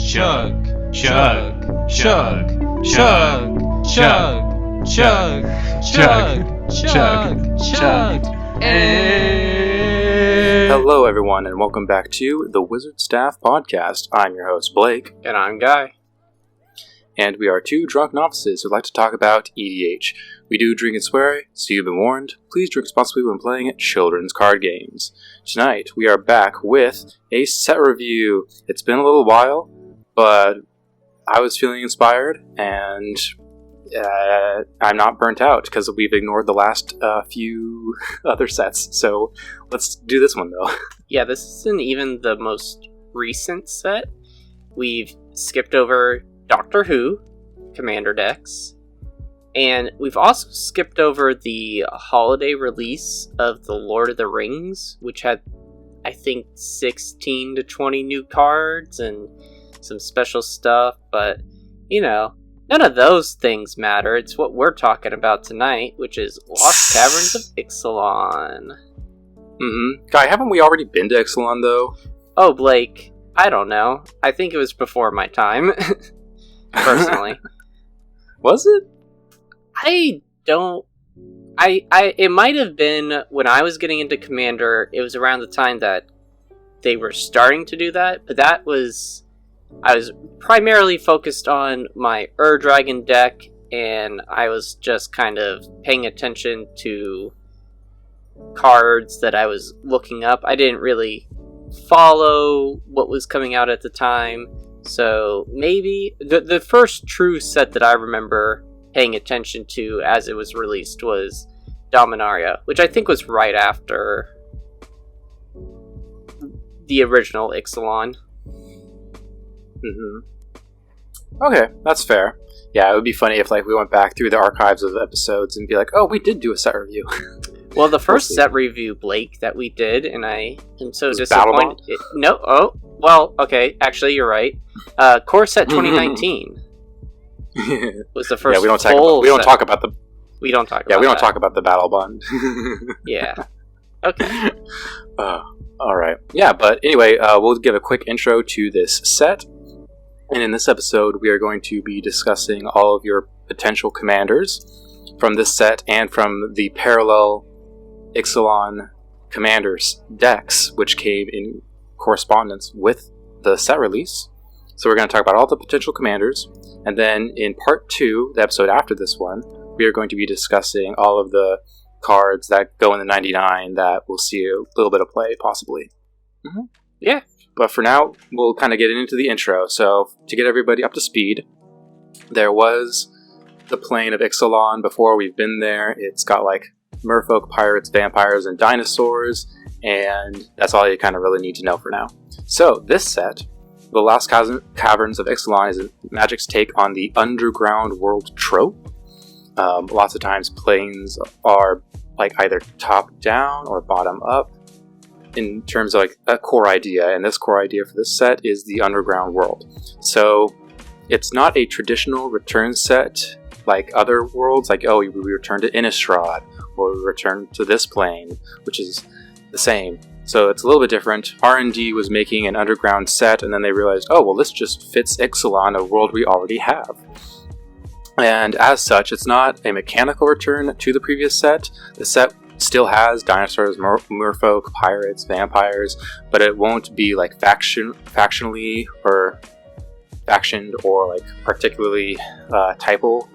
chug, chug, chug, chug, chug, chug, chug, chug, chug, and... Hello everyone, and welcome back to the Wizard Staff Podcast. I'm your host, Blake. And I'm Guy. And we are two drunk novices who like to talk about EDH. We do drink and swear, so you've been warned. Please drink responsibly when playing children's card games. Tonight, we are back with a set review. It's been a little while, but I was feeling inspired, and I'm not burnt out because we've ignored the last few other sets. So let's do this one, though. Yeah, this isn't even the most recent set. We've skipped over Doctor Who Commander decks, and we've also skipped over the holiday release of the Lord of the Rings, which had, I think, 16 to 20 new cards and some special stuff, but, you know, none of those things matter. It's what we're talking about tonight, which is Lost Caverns of Ixalan. Guy, haven't we already been to Ixalan, though? Oh, Blake, I don't know. I think it was before my time. Personally. Was it? I don't... It might have been when I was getting into Commander. It was around the time that they were starting to do that, but that was... I was primarily focused on my Dragon deck, and I was just kind of paying attention to cards that I was looking up. I didn't really follow what was coming out at the time. So maybe the first true set that I remember paying attention to as it was released was Dominaria, which I think was right after the original Ixalan. Okay, that's fair. Yeah, it would be funny if we went back through the archives of the episodes and be like, oh, we did do a set review. Well, the first set review, Blake, that we did, and I am so disappointed. Okay, actually, you're right. Core Set 2019 was the first. Yeah, we don't talk about the Battle Bond. Yeah. Okay. All right. Yeah, but anyway, we'll give a quick intro to this set. And in this episode, we are going to be discussing all of your potential commanders from this set and from the parallel Ixalan commanders decks, which came in correspondence with the set release. So we're going to talk about all the potential commanders, and then in part 2, the episode after this one, we are going to be discussing all of the cards that go in the 99 that we'll see a little bit of play, possibly. Yeah. But for now, we'll kind of get into the intro. So to get everybody up to speed, there was the plane of Ixalan before. We've been there. It's got Merfolk, pirates, vampires, and dinosaurs, and that's all you kind of really need to know for now. So, this set, the Lost Caverns of Ixalan, is Magic's take on the underground world trope. Lots of times planes are either top down or bottom up in terms of a core idea, and this core idea for this set is the underground world. So, it's not a traditional return set like other worlds, we return to Innistrad, or we return to this plane, which is the same. So it's a little bit different. R&D was making an underground set, and then they realized, oh, well, this just fits Ixalan, a world we already have. And as such, it's not a mechanical return to the previous set. The set still has dinosaurs, merfolk, pirates, vampires, but it won't be factionally or factioned or particularly typal.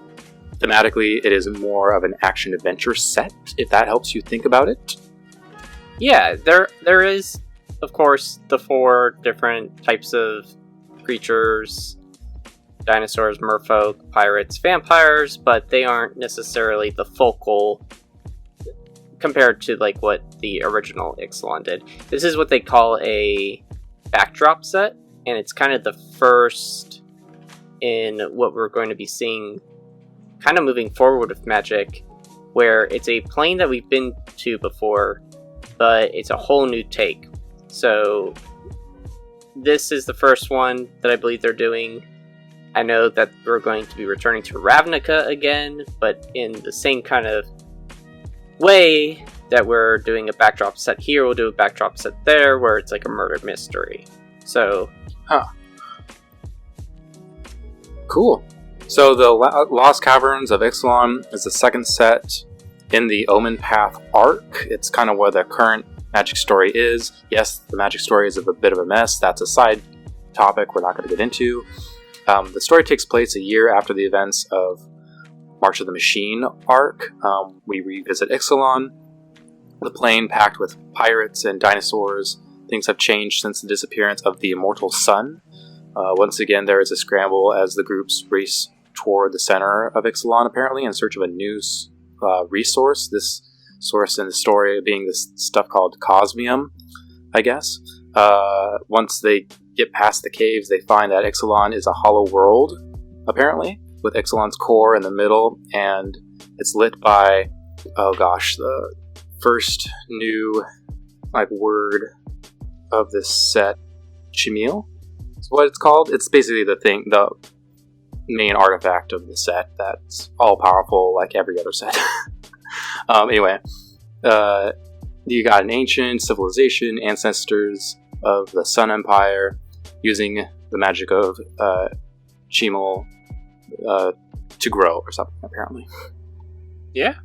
Thematically, it is more of an action-adventure set, if that helps you think about it. Yeah, there is, of course, the 4 different types of creatures: dinosaurs, merfolk, pirates, vampires, but they aren't necessarily the focal compared to what the original Ixalan did. This is what they call a backdrop set, and it's kind of the first in what we're going to be seeing kind of moving forward with Magic, where it's a plane that we've been to before, but it's a whole new take. So this is the first one that I believe they're doing. I know that we're going to be returning to Ravnica again, but in the same kind of way that we're doing a backdrop set here, we'll do a backdrop set there, where it's a murder mystery. So Cool. So the Lost Caverns of Ixalan is the second set in the Omen Path arc. It's kind of where the current magic story is. Yes, the magic story is a bit of a mess. That's a side topic we're not going to get into. The story takes place a year after the events of March of the Machine arc. We revisit Ixalan, the plane packed with pirates and dinosaurs. Things have changed since the disappearance of the immortal sun. Once again, there is a scramble as the groups race toward the center of Ixalan, apparently, in search of a new resource. This source in the story being this stuff called Cosmium, I guess. Once they get past the caves, they find that Ixalan is a hollow world, apparently, with Ixalan's core in the middle, and it's lit by, the first new, word of this set, Chimil, is what it's called. It's basically the main artifact of the set that's all-powerful like every other set. Anyway, you got an ancient civilization, ancestors of the Sun Empire, using the magic of Chimil to grow or something, apparently. Yeah.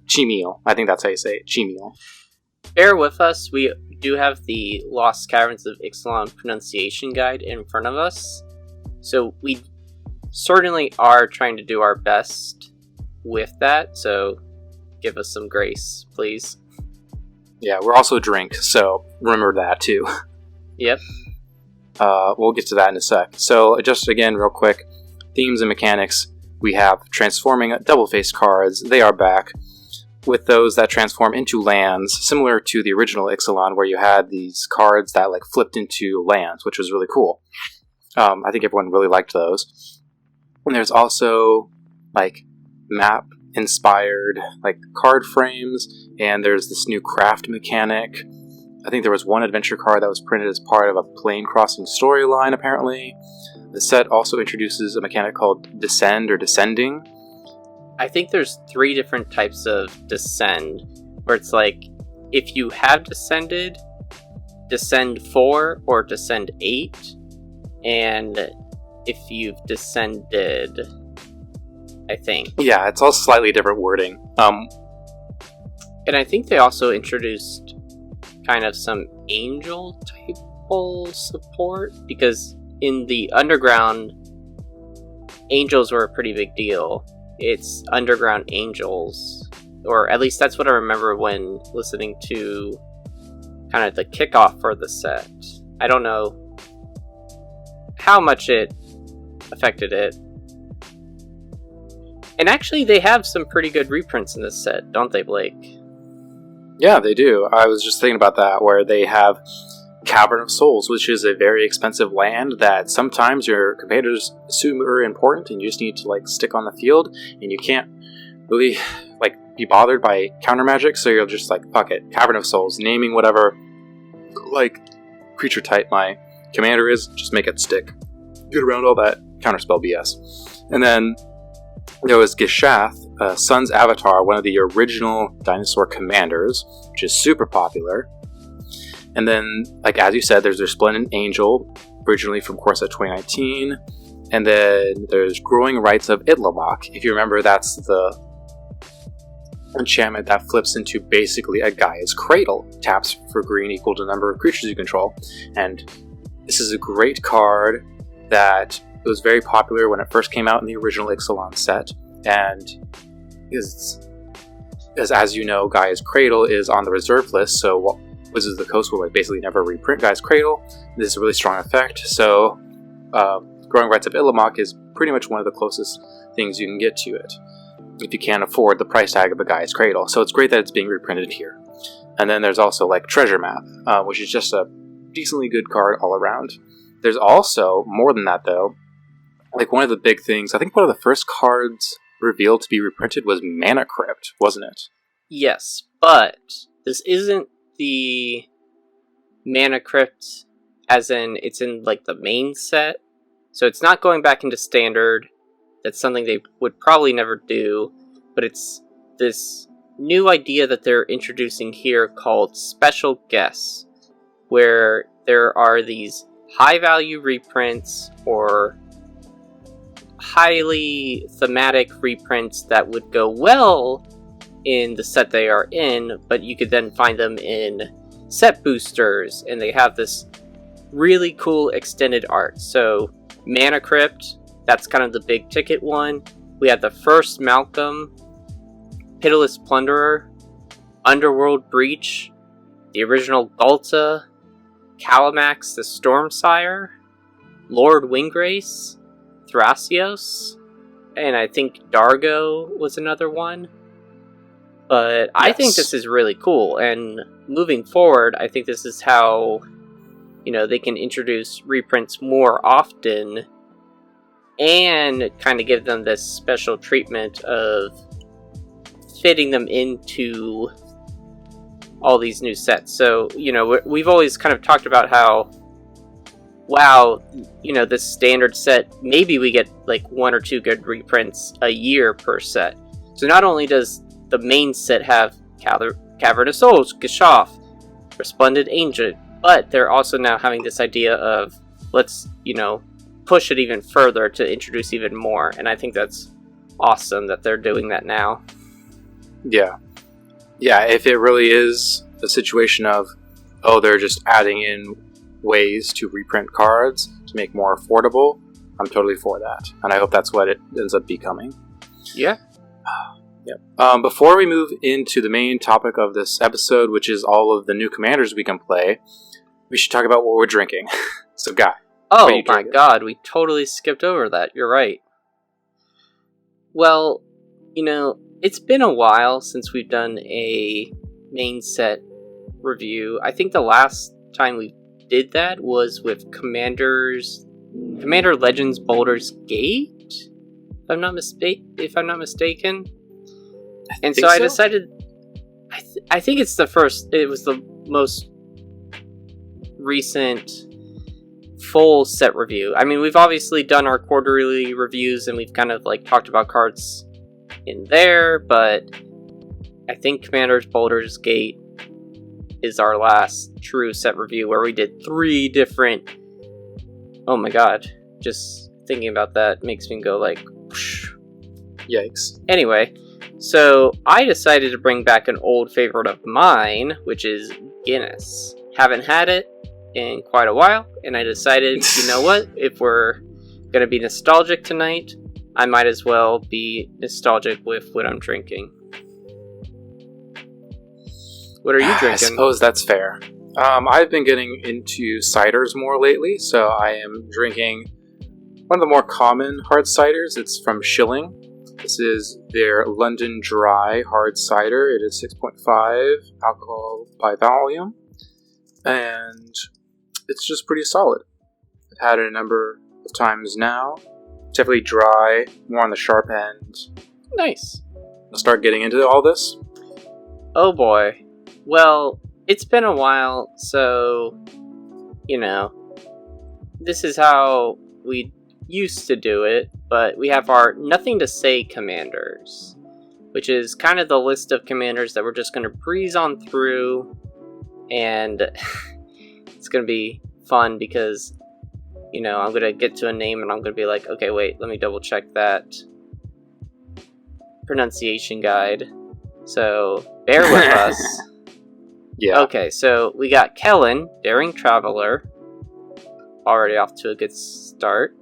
Chimil. I think that's how you say it. Chimil. Bear with us. We do have the Lost Caverns of Ixalan pronunciation guide in front of us. So we certainly are trying to do our best with that. So give us some grace, please. Yeah, we're also drink, so remember that too. Yep. We'll get to that in a sec. So just again, real quick, themes and mechanics. We have transforming double-faced cards. They are back with those that transform into lands, similar to the original Ixalan, where you had these cards that flipped into lands, which was really cool. I think everyone really liked those. And there's also map-inspired card frames, and there's this new craft mechanic. I think there was one adventure card that was printed as part of a plane crossing storyline, apparently. The set also introduces a mechanic called Descend or Descending. I think there's 3 different types of Descend, where it's if you have descended, Descend 4 or Descend 8, and if you've descended, I think. Yeah, it's all slightly different wording. And I think they also introduced kind of some angel type support, because in the underground, angels were a pretty big deal. It's underground angels, or at least that's what I remember when listening to kind of the kickoff for the set. I don't know how much it affected it. And actually, they have some pretty good reprints in this set, don't they, Blake? Yeah, they do. I was just thinking about that, where they have Cavern of Souls, which is a very expensive land that sometimes your competitors assume are important, and you just need to stick on the field, and you can't really be bothered by counter magic, so you're just fuck it, Cavern of Souls, naming whatever creature type my commander is, just make it stick. Get around all that counterspell BS. And then there was Gishath, Sun's Avatar, one of the original dinosaur commanders, which is super popular. And then, as you said, there's Resplendent Angel, originally from Corset 2019. And then there's Growing Rites of Itlamok. If you remember, that's the enchantment that flips into basically a Gaia's Cradle. Taps for green equal to the number of creatures you control. And this is a great card that was very popular when it first came out in the original Ixalan set. And as you know, Gaia's Cradle is on the reserve list, so Wizards of the Coast will basically never reprint Gaia's Cradle. This is a really strong effect, so Growing Rites of Itlamok is pretty much one of the closest things you can get to it, if you can't afford the price tag of a Gaia's Cradle. So it's great that it's being reprinted here. And then there's also Treasure Map, which is just a decently good card all around. There's also, more than that though, one of the big things, I think one of the first cards revealed to be reprinted was Mana Crypt, wasn't it? Yes, but this isn't the Mana Crypt as in it's in the main set. So it's not going back into standard. That's something they would probably never do, but it's this new idea that they're introducing here called Special Guests, where there are these high value reprints or highly thematic reprints that would go well in the set they are in, but you could then find them in set boosters, and they have this really cool extended art. So Mana Crypt, that's kind of the big ticket one. We have the first Malcolm, Pitiless Plunderer, Underworld Breach, the original Galta, Calamax the Stormsire, Lord Winggrace, Thrasios, and I think Dargo was another one. But I think this is really cool, and moving forward, I think this is how, they can introduce reprints more often and kind of give them this special treatment of fitting them into all these new sets. So, we've always kind of talked about how, wow, this standard set, maybe we get like 1 or 2 good reprints a year per set. So not only does the main set have Cavern of Souls, Geschaff, Resplendent Ancient, but they're also now having this idea of, let's, push it even further to introduce even more. And I think that's awesome that they're doing that now. Yeah. Yeah, if it really is a situation of, they're just adding in ways to reprint cards to make more affordable, I'm totally for that. And I hope that's what it ends up becoming. Yeah. Yep. Before we move into the main topic of this episode, which is all of the new commanders we can play, we should talk about what we're drinking. So, Guy. Oh my god, we totally skipped over that. You're right. Well, it's been a while since we've done a main set review. I think the last time we did that was with Commander Legends Baldur's Gate, if I'm not mistaken. And so I decided, I think it's it was the most recent full set review. I mean, we've obviously done our quarterly reviews and we've kind of like talked about cards in there, but I think Commander Baldur's Gate is our last true set review where we did 3 different... Oh my god, just thinking about that makes me go like... Whoosh. Yikes. Anyway, so I decided to bring back an old favorite of mine, which is Guinness. Haven't had it in quite a while, and I decided, you know what, if we're going to be nostalgic tonight, I might as well be nostalgic with what I'm drinking. What are you drinking? I suppose that's fair. I've been getting into ciders more lately, so I am drinking one of the more common hard ciders. It's from Schilling. This is their London Dry hard cider. It is 6.5 alcohol by volume, and it's just pretty solid. I've had it a number of times now. Definitely dry, more on the sharp end. Nice. I'll start getting into all this. Oh boy. Well, it's been a while, so, this is how we used to do it, but we have our Nothing to Say commanders, which is kind of the list of commanders that we're just going to breeze on through, and it's going to be fun because, I'm going to get to a name and I'm going to be like, okay, wait, let me double check that pronunciation guide. So, bear with us. Yeah. Okay, so we got Kellen, Daring Traveler. Already off to a good start.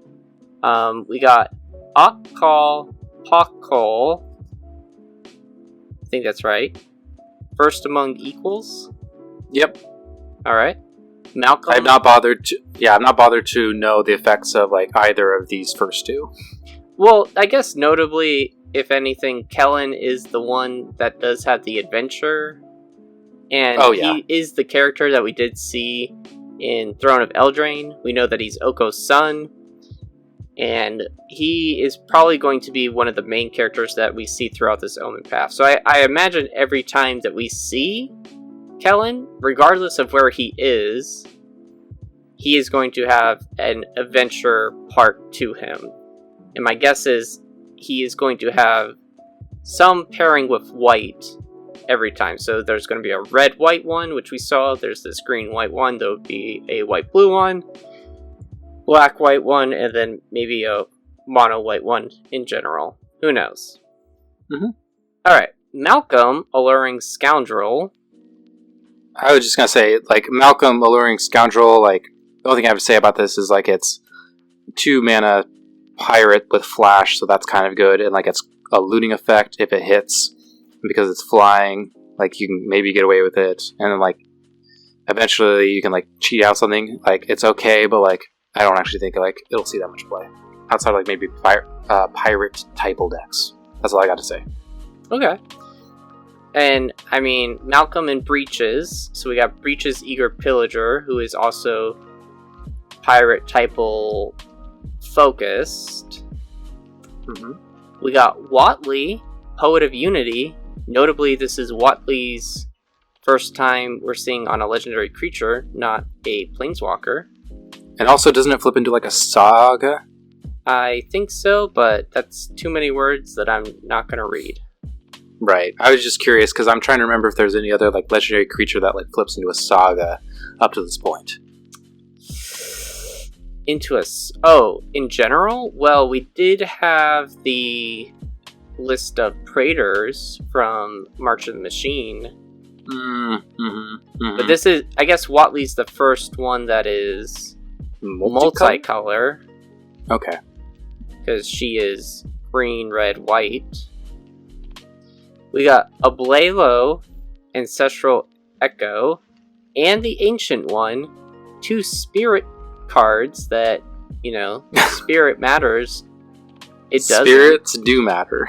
We got Akkal Pakal. I think that's right. First Among Equals. Yep. Alright. Malcolm. I'm not bothered to know the effects of like either of these first 2. Well, I guess notably, if anything, Kellen is the one that does have the adventure. And he is the character that we did see in Throne of Eldraine. We know that he's Oko's son. And he is probably going to be one of the main characters that we see throughout this Omen Path. So I imagine every time that we see Kellen, regardless of where he is going to have an adventure part to him. And my guess is he is going to have some pairing with white every time. So there's going to be a red-white one, which we saw. There's this green-white one. There would be a white-blue one, black-white one, and then maybe a mono white one in general. Who knows? Mhm. Alright, Malcolm, Alluring Scoundrel. I was just gonna say, like, Malcolm, Alluring Scoundrel, like, the only thing I have to say about this is, like, it's 2 mana pirate with flash, so that's kind of good, and, like, it's a looting effect if it hits, and because it's flying, like, you can maybe get away with it, and then, like, eventually you can, like, cheat out something, like, it's okay, but, like, I don't actually think, like, it'll see that much play. Outside of, like, maybe pirate typal decks. That's all I got to say. Okay. And, I mean, Malcolm and Breaches. So we got Breaches Eager Pillager, who is also pirate typal focused. Mm-hmm. We got Watley, Poet of Unity. Notably, this is Watley's first time we're seeing on a legendary creature, not a planeswalker. And also, doesn't it flip into, like, a saga? I think so, but that's too many words that I'm not going to read. Right. I was just curious, because I'm trying to remember if there's any other, like, legendary creature that, like, flips into a saga up to this point. In general? Well, we did have the list of Praetors from March of the Machine. But this is, I guess Watley's the first one that is multicolor. Okay. Because she is green, red, white. We got Ablelo, Ancestral Echo, and the Ancient One. 2 spirit cards that, you know, spirit matters. It doesn't. Spirits do matter.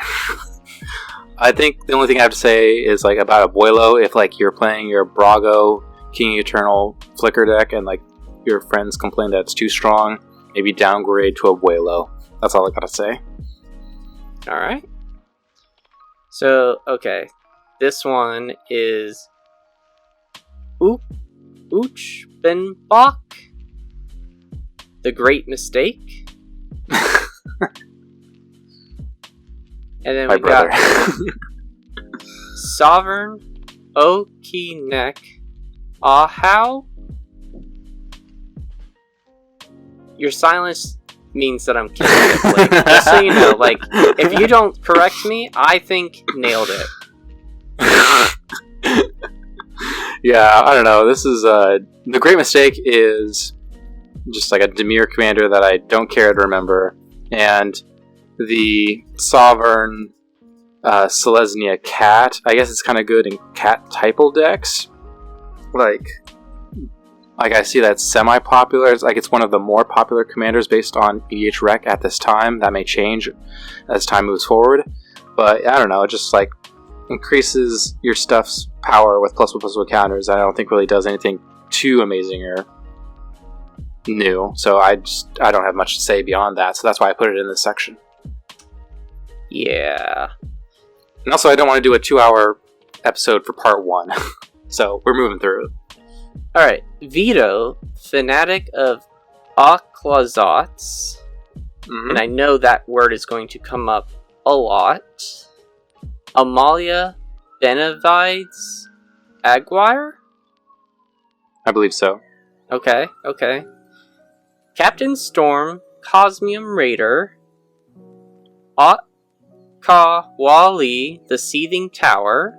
I think the only thing I have to say is, like, about Abuelo, if, like, you're playing your Brago King Eternal Flicker deck and, like, your friends complain that it's too strong, maybe downgrade to Abuelo. That's all I gotta say. Alright. So, okay. This one is Uchbenbach, The Great Mistake. And then My we brother. got Sovereign Okinek Ahau. Your silence means that I'm killing it, Blake. Just so you know, like, if you don't correct me, I think nailed it. Yeah, I don't know. This is, The Great Mistake is just like a Dimir commander that I don't care to remember. And the Sovereign Selesnya Cat, I guess it's kind of good in cat typal decks. Like I see that's semi-popular. It's like it's one of the more popular commanders based on EDH Rec at this time. That may change as time moves forward. But I don't know, it just like increases your stuff's power with +1/+1 counters. I don't think really does anything too amazing or new. So I don't have much to say beyond that. So that's why I put it in this section. Yeah. And also, I don't want to do a 2-hour episode for part 1. So we're moving through it. Alright, Vito, Fanatic of Aclazots. Mm-hmm. And I know that word is going to come up a lot. Amalia Benavides Aguirre? I believe so. Okay. Captain Storm, Cosmium Raider, Otkawali, the Seething Tower.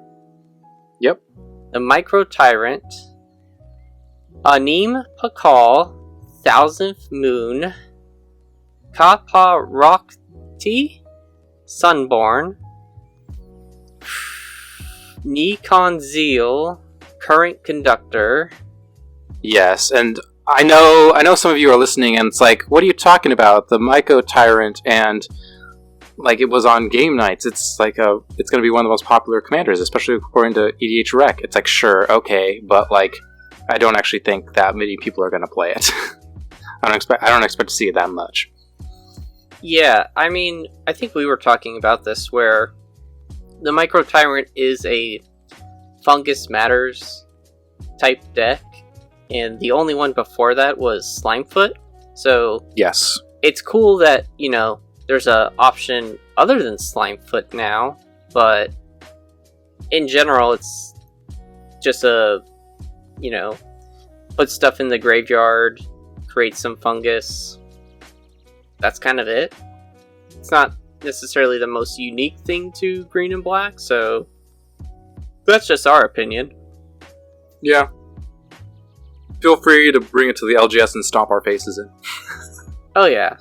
Yep. The Micro Tyrant, Anim Pakal, Thousandth Moon, Kaparakti, Sunborn, Nikon Zeal, Current Conductor. Yes, and I know some of you are listening, and it's like, what are you talking about? The Myco Tyrant, and like it was on game nights. It's like it's going to be one of the most popular commanders, especially according to EDH Rec. It's like, sure, okay, but like, I don't actually think that many people are going to play it. I don't expect to see it that much. Yeah, I mean, I think we were talking about this where the Micro Tyrant is a Fungus Matters type deck, and the only one before that was Slimefoot. So yes, it's cool that, you know, there's a option other than Slimefoot now, but in general, it's just a, you know, put stuff in the graveyard, create some fungus. That's kind of it. it's not necessarily the most unique thing to green and black, so that's just our opinion. Yeah. Feel free to bring it to the LGS and stomp our faces in. Oh yeah.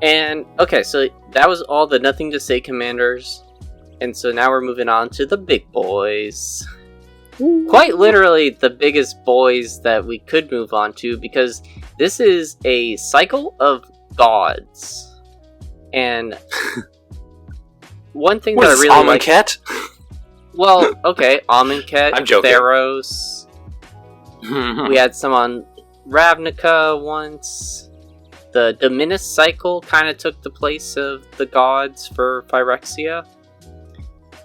And, okay, so that was all the Nothing to Say commanders. And so now we're moving on to the big boys. Quite literally the biggest boys that we could move on to, because this is a cycle of gods. And one thing that I really like... Amonkhet? Well, okay, Amonkhet, I'm joking. Theros. We had some on Ravnica once. The Dominus cycle kind of took the place of the gods for Phyrexia.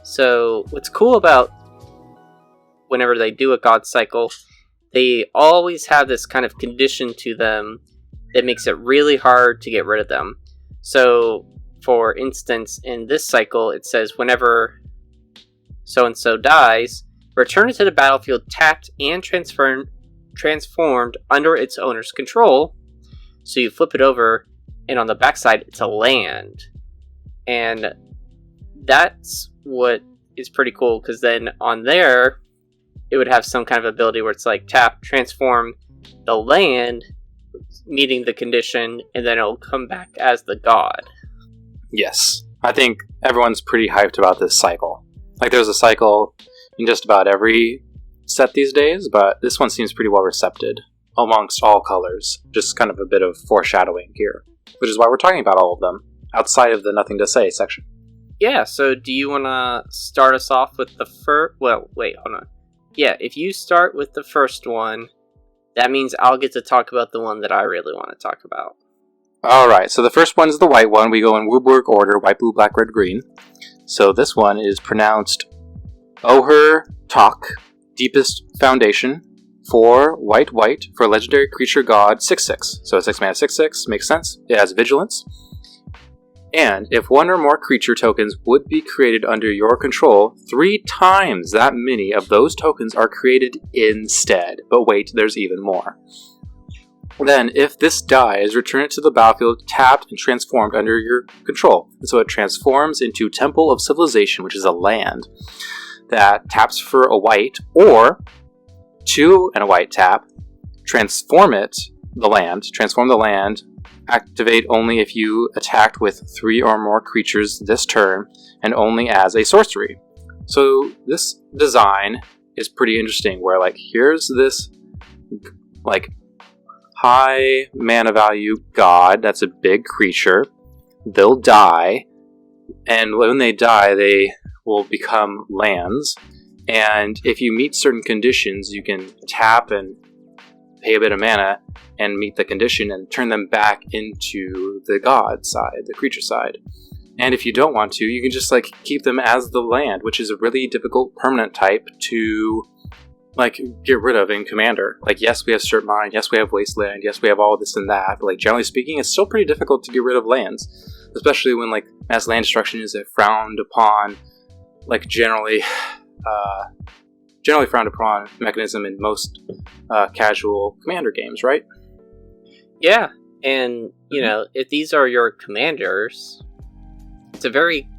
So, what's cool about whenever they do a god cycle, they always have this kind of condition to them that makes it really hard to get rid of them. So, for instance, in this cycle, it says whenever so-and-so dies, return it to the battlefield tapped and transformed under its owner's control. So you flip it over, and on the backside, it's a land. And that's what is pretty cool, because then on there, it would have some kind of ability where it's like tap, transform the land, meeting the condition, and then it'll come back as the god. Yes. I think everyone's pretty hyped about this cycle. Like, there's a cycle in just about every set these days, but this one seems pretty well recepted amongst all colors. Just kind of a bit of foreshadowing here, which is why we're talking about all of them outside of the Nothing to Say section. Yeah, so do you want to start us off with the first... Well, wait, hold on. Yeah, if you start with the first one, that means I'll get to talk about the one that I really want to talk about. Alright, so the first one is the white one. We go in Wooburg order, white, blue, black, red, green. So this one is pronounced Oher Tak, Deepest Foundation, 4 white for legendary creature god 6/6. So 6 mana 6/6 makes sense. It has vigilance. And if one or more creature tokens would be created under your control, 3 times that many of those tokens are created instead. But wait, there's even more. Then, if this dies, return it to the battlefield tapped and transformed under your control. And so it transforms into Temple of Civilization, which is a land that taps for a white, or 2 and a white tap, transform the land, activate only if you attacked with 3 or more creatures this turn, and only as a sorcery. So this design is pretty interesting, where like here's this like high mana value god that's a big creature. They'll die, and when they die, they will become lands. And if you meet certain conditions, you can tap and pay a bit of mana and meet the condition and turn them back into the god side, the creature side. And if you don't want to, you can just like keep them as the land, which is a really difficult permanent type to like get rid of in Commander. Like, yes, we have Strip Mine, yes, we have Wasteland, yes, we have all this and that, but like generally speaking, it's still pretty difficult to get rid of lands, especially when like mass land destruction is a frowned upon, like generally frowned upon mechanism in most casual Commander games, right? Yeah, and you know, if these are your commanders, it's a very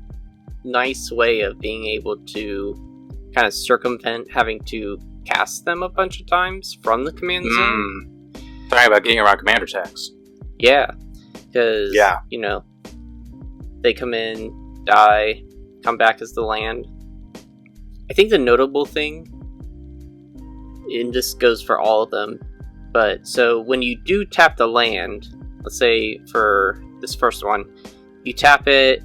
nice way of being able to kind of circumvent having to cast them a bunch of times from the command zone. Talking about getting around commander attacks. Yeah, because, you know, they come in, die, come back as the land. I think the notable thing, and this goes for all of them, but so when you do tap the land, let's say for this first one, you tap it,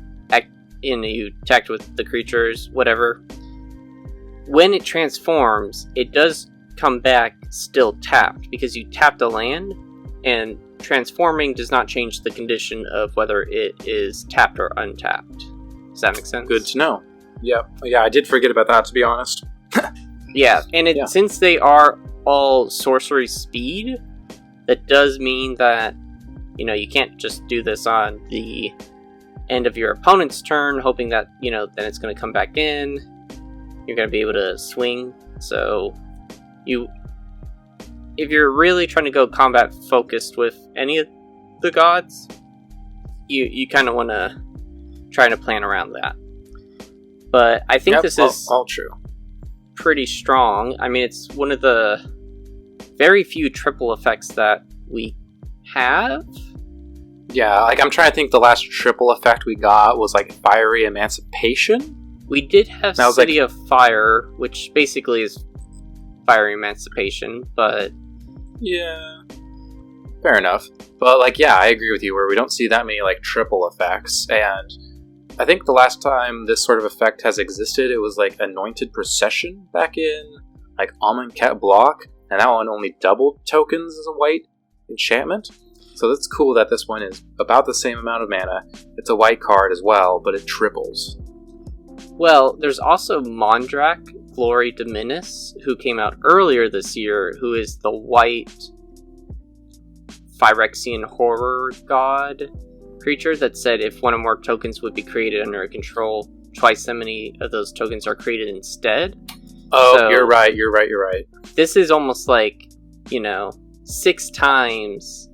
and you attacked with the creatures, whatever. When it transforms, it does come back still tapped, because you tapped a land, and transforming does not change the condition of whether it is tapped or untapped. Does that make sense? Good to know. Yeah, I did forget about that, to be honest. Yeah, and since they are all sorcery speed, that does mean that, you know, you can't just do this on the end of your opponent's turn, hoping that, you know, then it's going to come back in. You're going to be able to swing. So, if you're really trying to go combat focused with any of the gods, you kind of want to try to plan around that. But I think this is all true. Pretty strong. I mean, it's one of the very few triple effects that we have. Yeah, like I'm trying to think the last triple effect we got was like Fiery Emancipation. We did have That was City of Fire, which basically is Fiery Emancipation, but... Yeah. Fair enough. But like, yeah, I agree with you where we don't see that many like triple effects, and I think the last time this sort of effect has existed, it was like Anointed Procession back in like Amonkhet Block, and that one only doubled tokens as a white enchantment. So that's cool that this one is about the same amount of mana. It's a white card as well, but it triples. Well, there's also Mondrak, Glory Dominus, who came out earlier this year, who is the white Phyrexian horror god creature that said if one or more tokens would be created under a control, twice so many of those tokens are created instead. Oh, so you're right. This is almost like, 6 times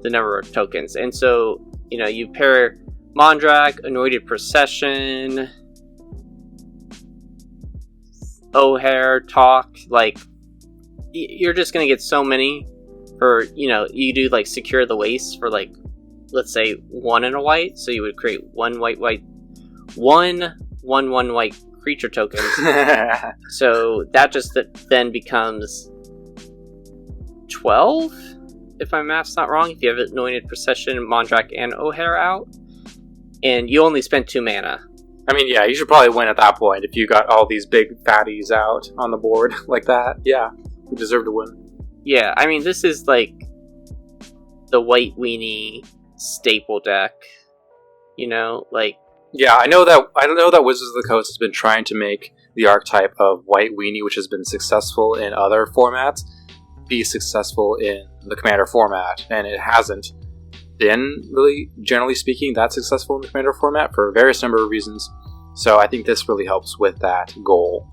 the number of tokens. And so, you pair Mondrak, Anointed Procession, O'Hare, Talk, like, you're just going to get so many for, you do, like, Secure the Waste for, like, let's say 1 and a white, so you would create 1 white, 1 white creature tokens. So that just then becomes 12, if my math's not wrong, if you have Anointed Procession, Mondrak, and O'Hare out. And you only spent 2 mana. I mean, yeah, you should probably win at that point if you got all these big fatties out on the board like that. Yeah, you deserve to win. Yeah, I mean, this is like the white weenie staple deck. Like... Yeah, I know that Wizards of the Coast has been trying to make the archetype of white weenie, which has been successful in other formats, be successful in the Commander format, and it hasn't been really, generally speaking, that successful in the Commander format for a various number of reasons. So I think this really helps with that goal.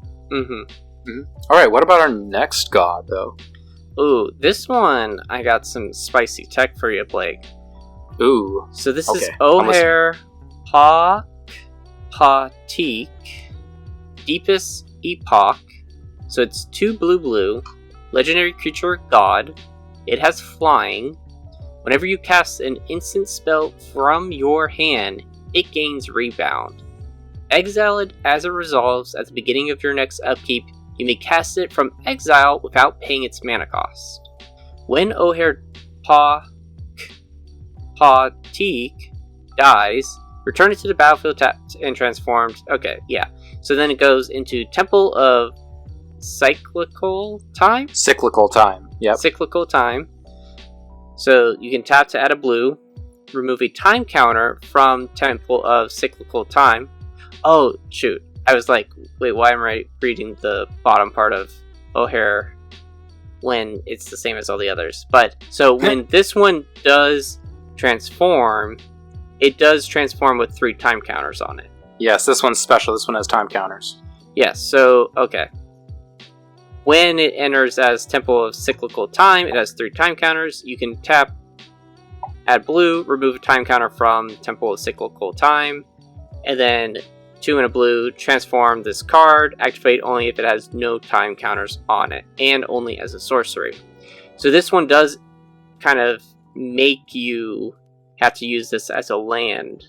Alright, what about our next god, though? Ooh, this one, I got some spicy tech for you, Blake. Ooh. So this is O'Hare, Patik, Deepest Epoch. So it's 2 blue, legendary creature god. It has flying. Whenever you cast an instant spell from your hand, it gains rebound. Exile it as it resolves at the beginning of your next upkeep. You may cast it from exile without paying its mana cost. When O'Hare Patik dies, return it to the battlefield tapped and transformed. Okay, yeah. So then it goes into Temple of Cyclical Time? Cyclical Time, yep. Cyclical Time. So you can tap to add a blue, remove a time counter from Temple of Cyclical Time. Oh, shoot. I was like, wait, why am I reading the bottom part of O'Hare when it's the same as all the others? But, so when this one does transform, it does transform with 3 time counters on it. Yes, this one's special. This one has time counters. Yes, so, okay. When it enters as Temple of Cyclical Time, it has 3 time counters. You can tap, add blue, remove a time counter from Temple of Cyclical Time, and then 2 and a blue, transform this card, activate only if it has no time counters on it, and only as a sorcery. So this one does kind of make you have to use this as a land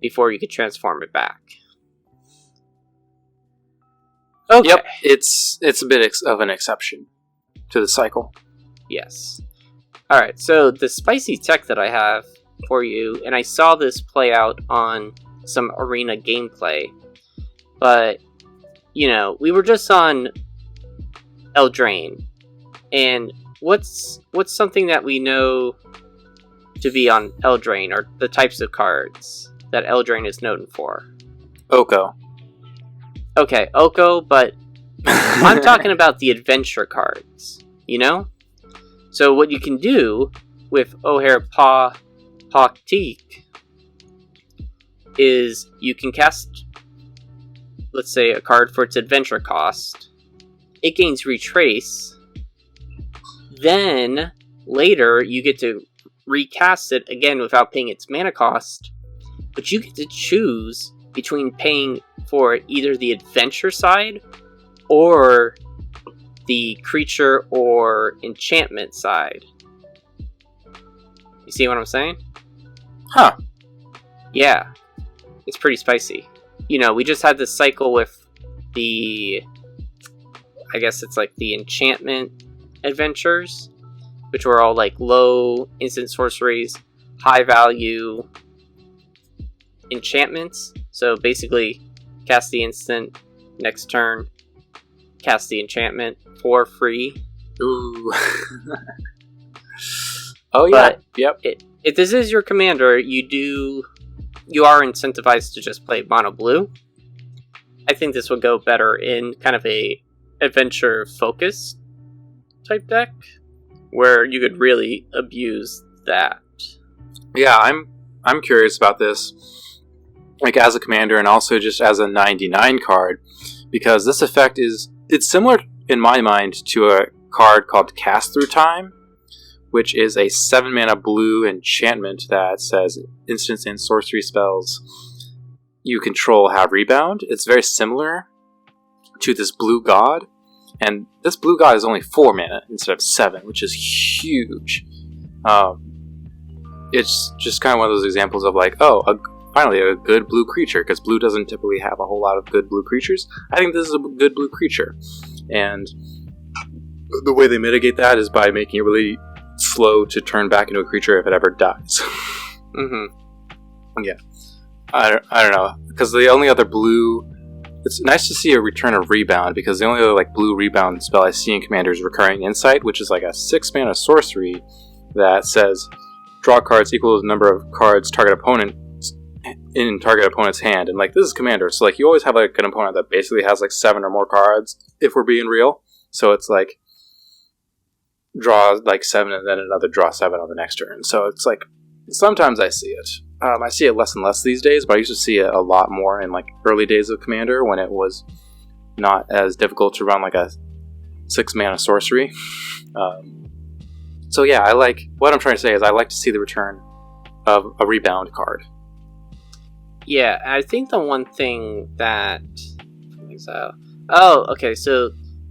before you could transform it back. Okay. Yep, it's a bit of an exception to the cycle. Yes. Alright, so the spicy tech that I have for you, and I saw this play out on some arena gameplay, but, we were just on Eldraine, and what's something that we know to be on Eldraine, or the types of cards that Eldraine is known for? Oko. Okay, Oko, but I'm talking about the adventure cards, So what you can do with O'Hare Patik is you can cast, let's say, a card for its adventure cost. It gains Retrace. Then, later, you get to recast it again without paying its mana cost but you get to choose between paying for either the adventure side or the creature or enchantment side. You see what I'm saying? Huh. Yeah. It's pretty spicy. You know, we just had this cycle with the... I guess it's like the enchantment adventures, which were all like low instant sorceries, high value enchantments. So basically, cast the instant, next turn, cast the enchantment for free. Ooh. Oh yeah. But yep. If this is your commander, you are incentivized to just play mono blue. I think this would go better in kind of a adventure focused type deck where you could really abuse that. Yeah, I'm curious about this, like as a commander and also just as a 99 card, because this effect it's similar in my mind to a card called Cast Through Time, which is a 7 mana blue enchantment that says instants and sorcery spells you control have rebound. It's very similar to this blue god, and this blue god is only 4 mana instead of 7, which is huge. It's just kind of one of those examples of like, finally a good blue creature, because blue doesn't typically have a whole lot of good blue creatures. I think this is a good blue creature, and the way they mitigate that is by making it really slow to turn back into a creature if it ever dies. Yeah. I don't know, because the only other blue... It's nice to see a return of rebound, because the only other like blue rebound spell I see in Commander is Recurring Insight, which is like a 6 mana sorcery that says draw cards equal to the number of cards target opponent in target opponent's hand. And like, this is Commander, so like you always have like an opponent that basically has like 7 or more cards, if we're being real. So it's like draw like 7 and then another draw 7 on the next turn. So it's like, sometimes I see it. I see it less and less these days, but I used to see it a lot more in like early days of Commander when it was not as difficult to run like a 6 mana sorcery. So yeah, what I'm trying to say is I like to see the return of a rebound card. Yeah, I think the one thing that... Oh, okay, so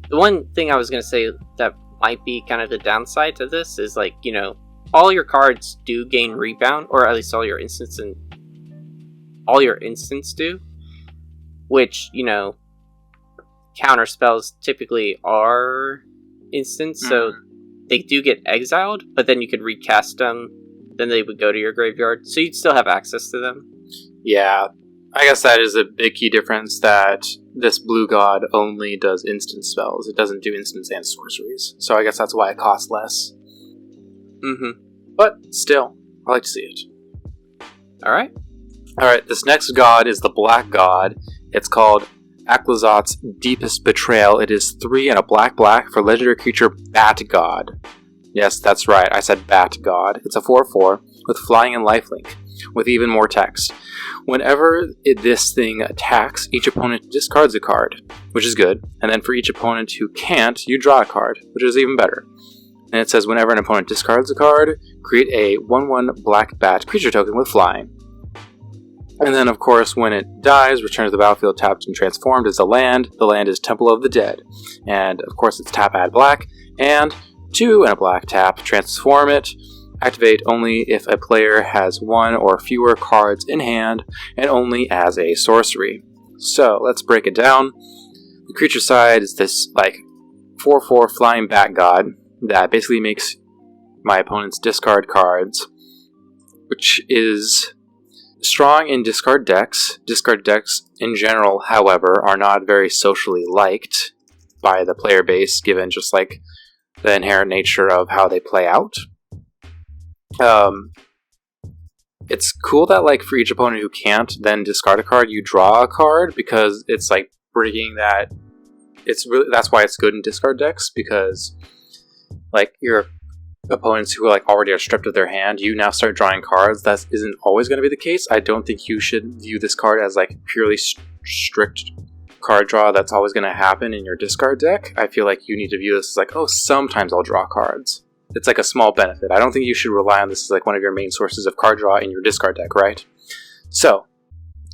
the one thing I was going to say that might be kind of the downside to this is like, you know, all your cards do gain rebound, or at least all your instants do, which, you know, counter spells typically are instants, so they do get exiled, but then you could recast them, then they would go to your graveyard, so you'd still have access to them. Yeah, I guess that is a big key difference, that this blue god only does instant spells. It doesn't do instants and sorceries, so I guess that's why it costs less. But still, I like to see it. Alright, this next god is the black god. It's called Aklazot's Deepest Betrayal. It is 3 and a black for legendary creature Bat God. Yes, that's right, I said Bat God. It's a 4/4 with flying and lifelink, with even more text. Whenever this thing attacks, each opponent discards a card, which is good, and then for each opponent who can't, you draw a card, which is even better. And it says whenever an opponent discards a card, create a 1/1 black bat creature token with flying. And then, of course, when it dies, return to the battlefield tapped and transformed as a land. The land is Temple of the Dead. And, of course, it's tap, add black. And 2 and a black tap, transform it. Activate only if a player has 1 or fewer cards in hand, and only as a sorcery. So, let's break it down. The creature side is this, like, 4/4 flying bat god that basically makes my opponents discard cards, which is strong in discard decks. Discard decks, in general, however, are not very socially liked by the player base, given just, like, the inherent nature of how they play out. It's cool that, like, for each opponent who can't then discard a card, you draw a card, because it's, like, breaking that... That's why it's good in discard decks, because, like, your opponents who like already are stripped of their hand, you now start drawing cards. That isn't always going to be the case. I don't think you should view this card as like purely strict card draw that's always going to happen in your discard deck. I feel like you need to view this as like, oh, sometimes I'll draw cards. It's like a small benefit. I don't think you should rely on this as like one of your main sources of card draw in your discard deck, right? So,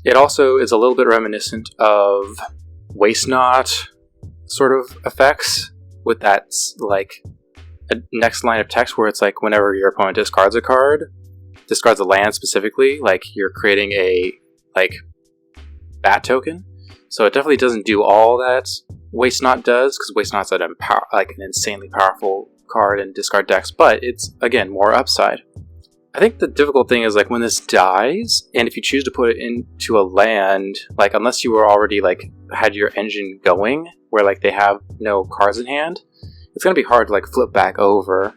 it also is a little bit reminiscent of Waste Not sort of effects, with that, like, a next line of text where it's like whenever your opponent discards a card, discards a land specifically, like you're creating a, like, bat token. So it definitely doesn't do all that Waste Not does, because Waste Not's an insanely powerful card in discard decks, but it's, again, more upside. I think the difficult thing is, like, when this dies, and if you choose to put it into a land, like, unless you were already, like, had your engine going, where, like, they have no cards in hand, it's going to be hard to, like, flip back over,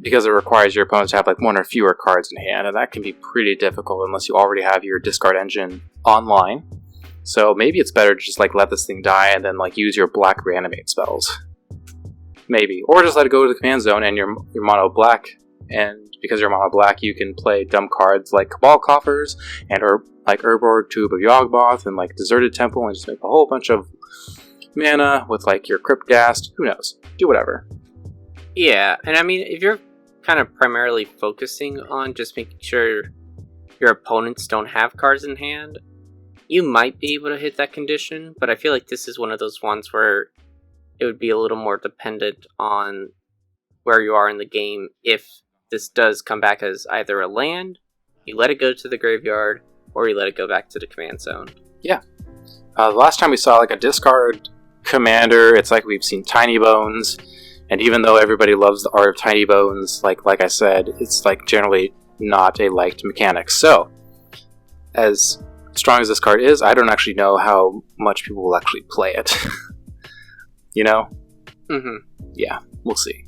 because it requires your opponents to have, like, one or fewer cards in hand, and that can be pretty difficult unless you already have your discard engine online. So maybe it's better to just, like, let this thing die and then, like, use your black reanimate spells. Maybe. Or just let it go to the command zone and you're mono black, and because you're mono black, you can play dumb cards like Cabal Coffers and Urborg, Tube of Yawgmoth, and like Deserted Temple, and just make a whole bunch of mana with like your Crypt Ghast. Who knows? Do whatever. Yeah, and I mean, if you're kind of primarily focusing on just making sure your opponents don't have cards in hand, you might be able to hit that condition, but I feel like this is one of those ones where it would be a little more dependent on where you are in the game. If this does come back as either a land, you let it go to the graveyard, or you let it go back to the command zone. Yeah. The last time we saw like a discard commander, it's like we've seen Tiny Bones, and even though everybody loves the art of Tiny Bones, like I said, it's like generally not a liked mechanic. So, as strong as this card is, I don't actually know how much people will actually play it. You know? Mm-hmm. Yeah, we'll see.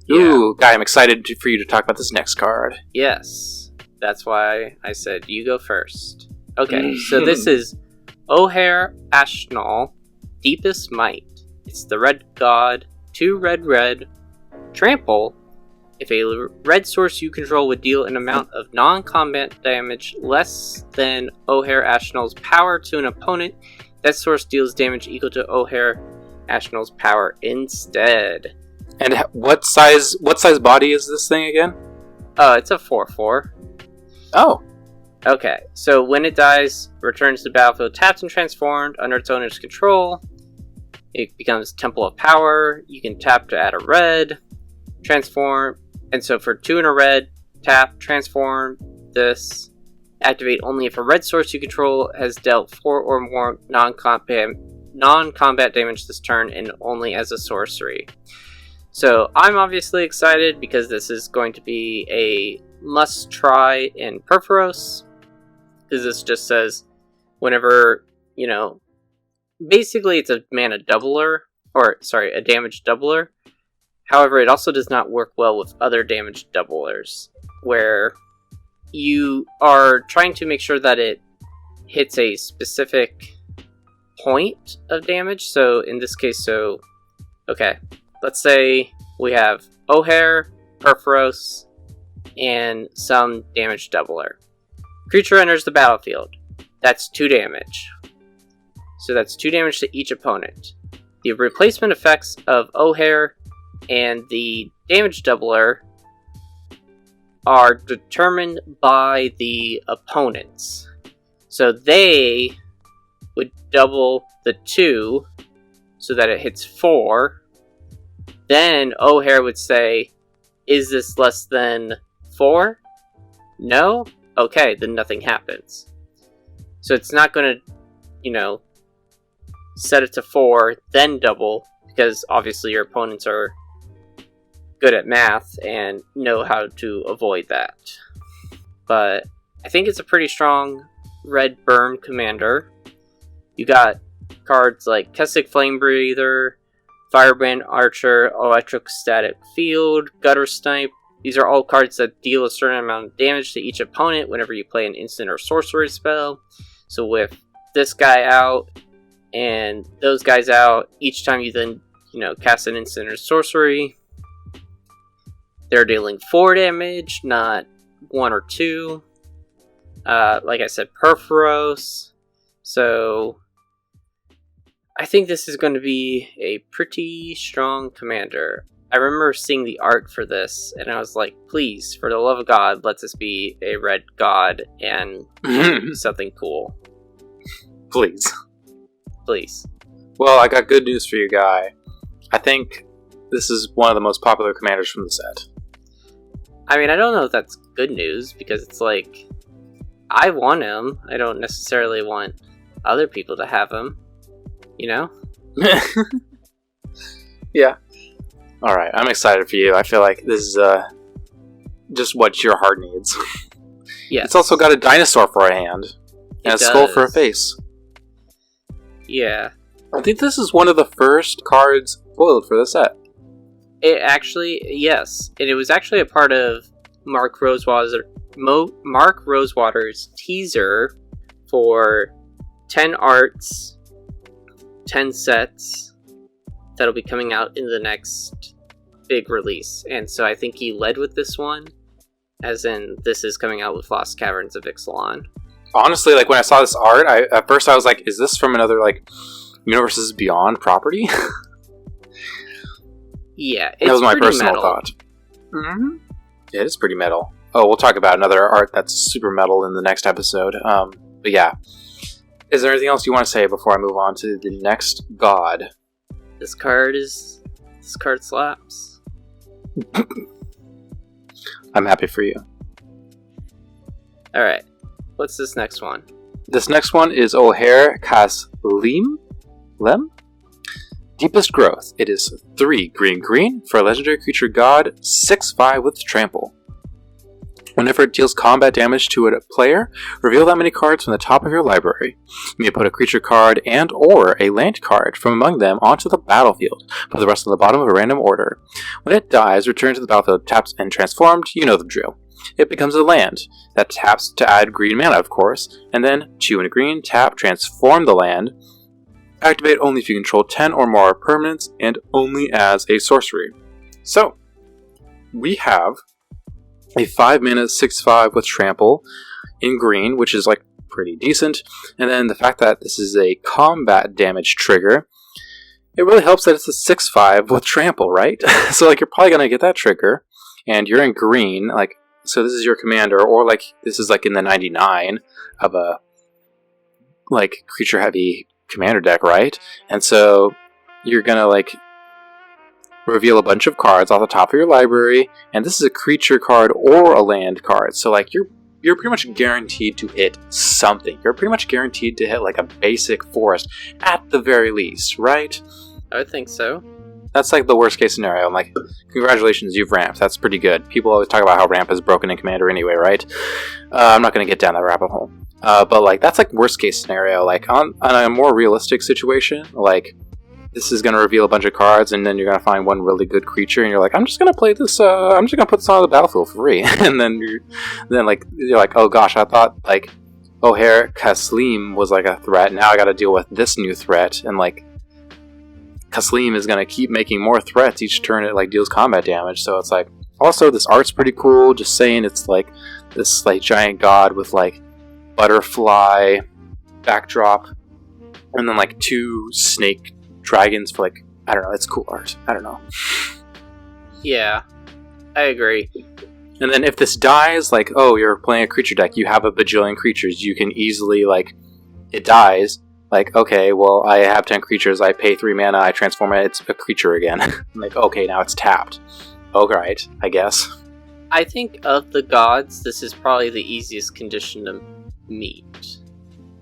Yeah. Ooh, Guy, I'm excited for you to talk about this next card. Yes, that's why I said you go first. Okay, so this is O'Hare Ashnal, Deepest Might. It's the red god, 2 red, trample. If a red source you control would deal an amount of non-combat damage less than O'Hare Ashnal's power to an opponent, that source deals damage equal to O'Hare Ashnal's power instead. And what size body is this thing again? It's a 4/4. Oh. Okay, so when it dies, returns to the battlefield tapped and transformed under its owner's control. It becomes Temple of Power. You can tap to add a red, transform, and so for 2 and a red, tap, transform this. Activate only if a red source you control has dealt 4 or more non-combat damage this turn, and only as a sorcery. So I'm obviously excited because this is going to be a must-try in Perforos, because this just says whenever, basically it's a mana doubler, a damage doubler. However, it also does not work well with other damage doublers, where you are trying to make sure that it hits a specific point of damage. So in this case, let's say we have O'Hare, Perforos, and some damage doubler. Creature enters the battlefield. That's 2 damage. So that's 2 damage to each opponent. The replacement effects of O'Hare and the damage doubler are determined by the opponents. So they would double the 2 so that it hits 4. Then O'Hare would say, is this less than 4? No? Okay, then nothing happens. So it's not going to, set it to 4, then double, because obviously your opponents are good at math and know how to avoid that. But I think it's a pretty strong red burn commander. You got cards like Kessig Flame Breather, Firebrand Archer, Electrostatic Field, Gutter Snipe. These are all cards that deal a certain amount of damage to each opponent whenever you play an instant or sorcery spell. So with this guy out and those guys out, each time you then, cast an instant or sorcery, they're dealing 4 damage, not 1 or 2. Like I said, Perforos. So I think this is going to be a pretty strong commander. I remember seeing the art for this, and I was like, please, for the love of God, let this be a red god and something cool. Please. Please. Well, I got good news for you, Guy. I think this is one of the most popular commanders from the set. I mean, I don't know if that's good news, because it's like, I want him. I don't necessarily want other people to have him. You know? Yeah. Alright, I'm excited for you. I feel like this is just what your heart needs. Yes. It's also got a dinosaur for a hand. And a skull for a face. Yeah. I think this is one of the first cards foiled for the set. It actually, yes. And it was actually a part of Mark Rosewater's teaser for 10 arts, 10 sets that'll be coming out in the next big release. And so I think he led with this one, as in this is coming out with Lost Caverns of Ixalan. Honestly, like when I saw this art, at first I was like, is this from another like Universes Beyond property? Yeah, that was my personal metal. thought. Mm-hmm. Yeah, it is pretty metal. Oh, we'll talk about another art that's super metal in the next episode. But yeah. Is there anything else you want to say before I move on to the next god? This card slaps. I'm happy for you. Alright, what's this next one? This next one is O'Hare Kaslim? Lem? Deepest Growth. It is 3 green for a legendary creature god, 6/5 with trample. Whenever it deals combat damage to a player, reveal that many cards from the top of your library. You may put a creature card and or a land card from among them onto the battlefield, put the rest on the bottom of a random order. When it dies, return to the battlefield tapped and transformed, you know the drill. It becomes a land that taps to add green mana, of course, and then 2 and a green, tap, transform the land. Activate only if you control 10 or more permanents, and only as a sorcery. So, we have a 5 mana 6/5 with trample in green, which is like pretty decent. And then the fact that this is a combat damage trigger, it really helps that it's a 6/5 with trample, right? So like you're probably gonna get that trigger, and you're in green, like so this is your commander, or like this is like in the 99 of a like creature heavy commander deck, right? And so you're gonna like reveal a bunch of cards off the top of your library, and this is a creature card or a land card. So like you're pretty much guaranteed to hit something. You're pretty much guaranteed to hit like a basic forest at the very least, right? I would think so. That's like the worst case scenario. I'm like, congratulations, you've ramped. That's pretty good. People always talk about how ramp is broken in Commander anyway, right? I'm not going to get down that rabbit hole. But like that's like worst case scenario. Like on a more realistic situation, like this is going to reveal a bunch of cards, and then you're going to find one really good creature, and you're like, I'm just going to play this, I'm just going to put this on the battlefield for free. And then you're like, oh gosh, I thought, like, O'Hare Kaslim was, like, a threat, now I got to deal with this new threat, and, like, Kaslim is going to keep making more threats each turn it, like, deals combat damage, so it's like, also, this art's pretty cool, just saying it's, like, this, like, giant god with, like, butterfly backdrop, and then, like, 2 snake dragons for like, I don't know, it's cool art. I don't know. Yeah, I agree. And then if this dies, like, oh, you're playing a creature deck, you have a bajillion creatures, you can easily, like, it dies, like, okay, well, I have 10 creatures, I pay 3 mana, I transform it, it's a creature again. Like, okay, now it's tapped. Alright, I guess. I think of the gods, this is probably the easiest condition to meet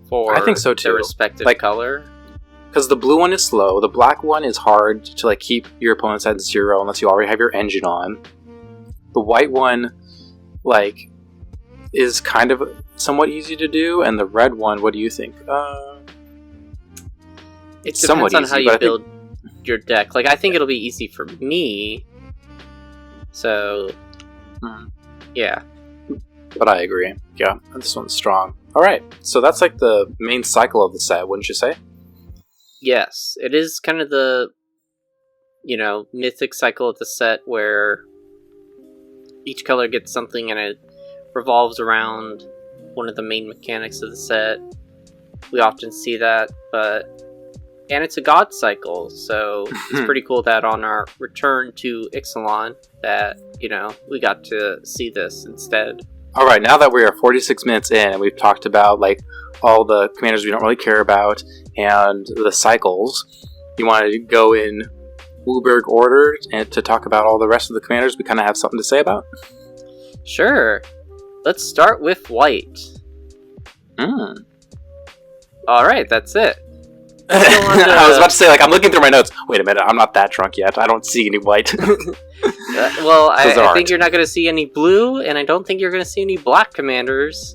for I think so too. their respective like, color. Because the blue one is slow, the black one is hard to like keep your opponents at 0 unless you already have your engine on. The white one, like, is kind of somewhat easy to do, and the red one, what do you think? It depends on how you build your deck. Like, I think it'll be easy for me. So, yeah. But I agree. Yeah, this one's strong. Alright, so that's like the main cycle of the set, wouldn't you say? Yes, it is kind of the, mythic cycle of the set where each color gets something and it revolves around one of the main mechanics of the set. We often see that, but And it's a god cycle, so it's pretty cool that on our return to Ixalan that, we got to see this instead. Alright, now that we are 46 minutes in and we've talked about like all the commanders we don't really care about and the cycles, you want to go in Wooburg order and to talk about all the rest of the commanders we kind of have something to say about? Sure. Let's start with white. Alright, that's it. I was about to say, like, I'm looking through my notes. Wait a minute, I'm not that drunk yet. I don't see any white. I think you're not going to see any blue, and I don't think you're going to see any black commanders.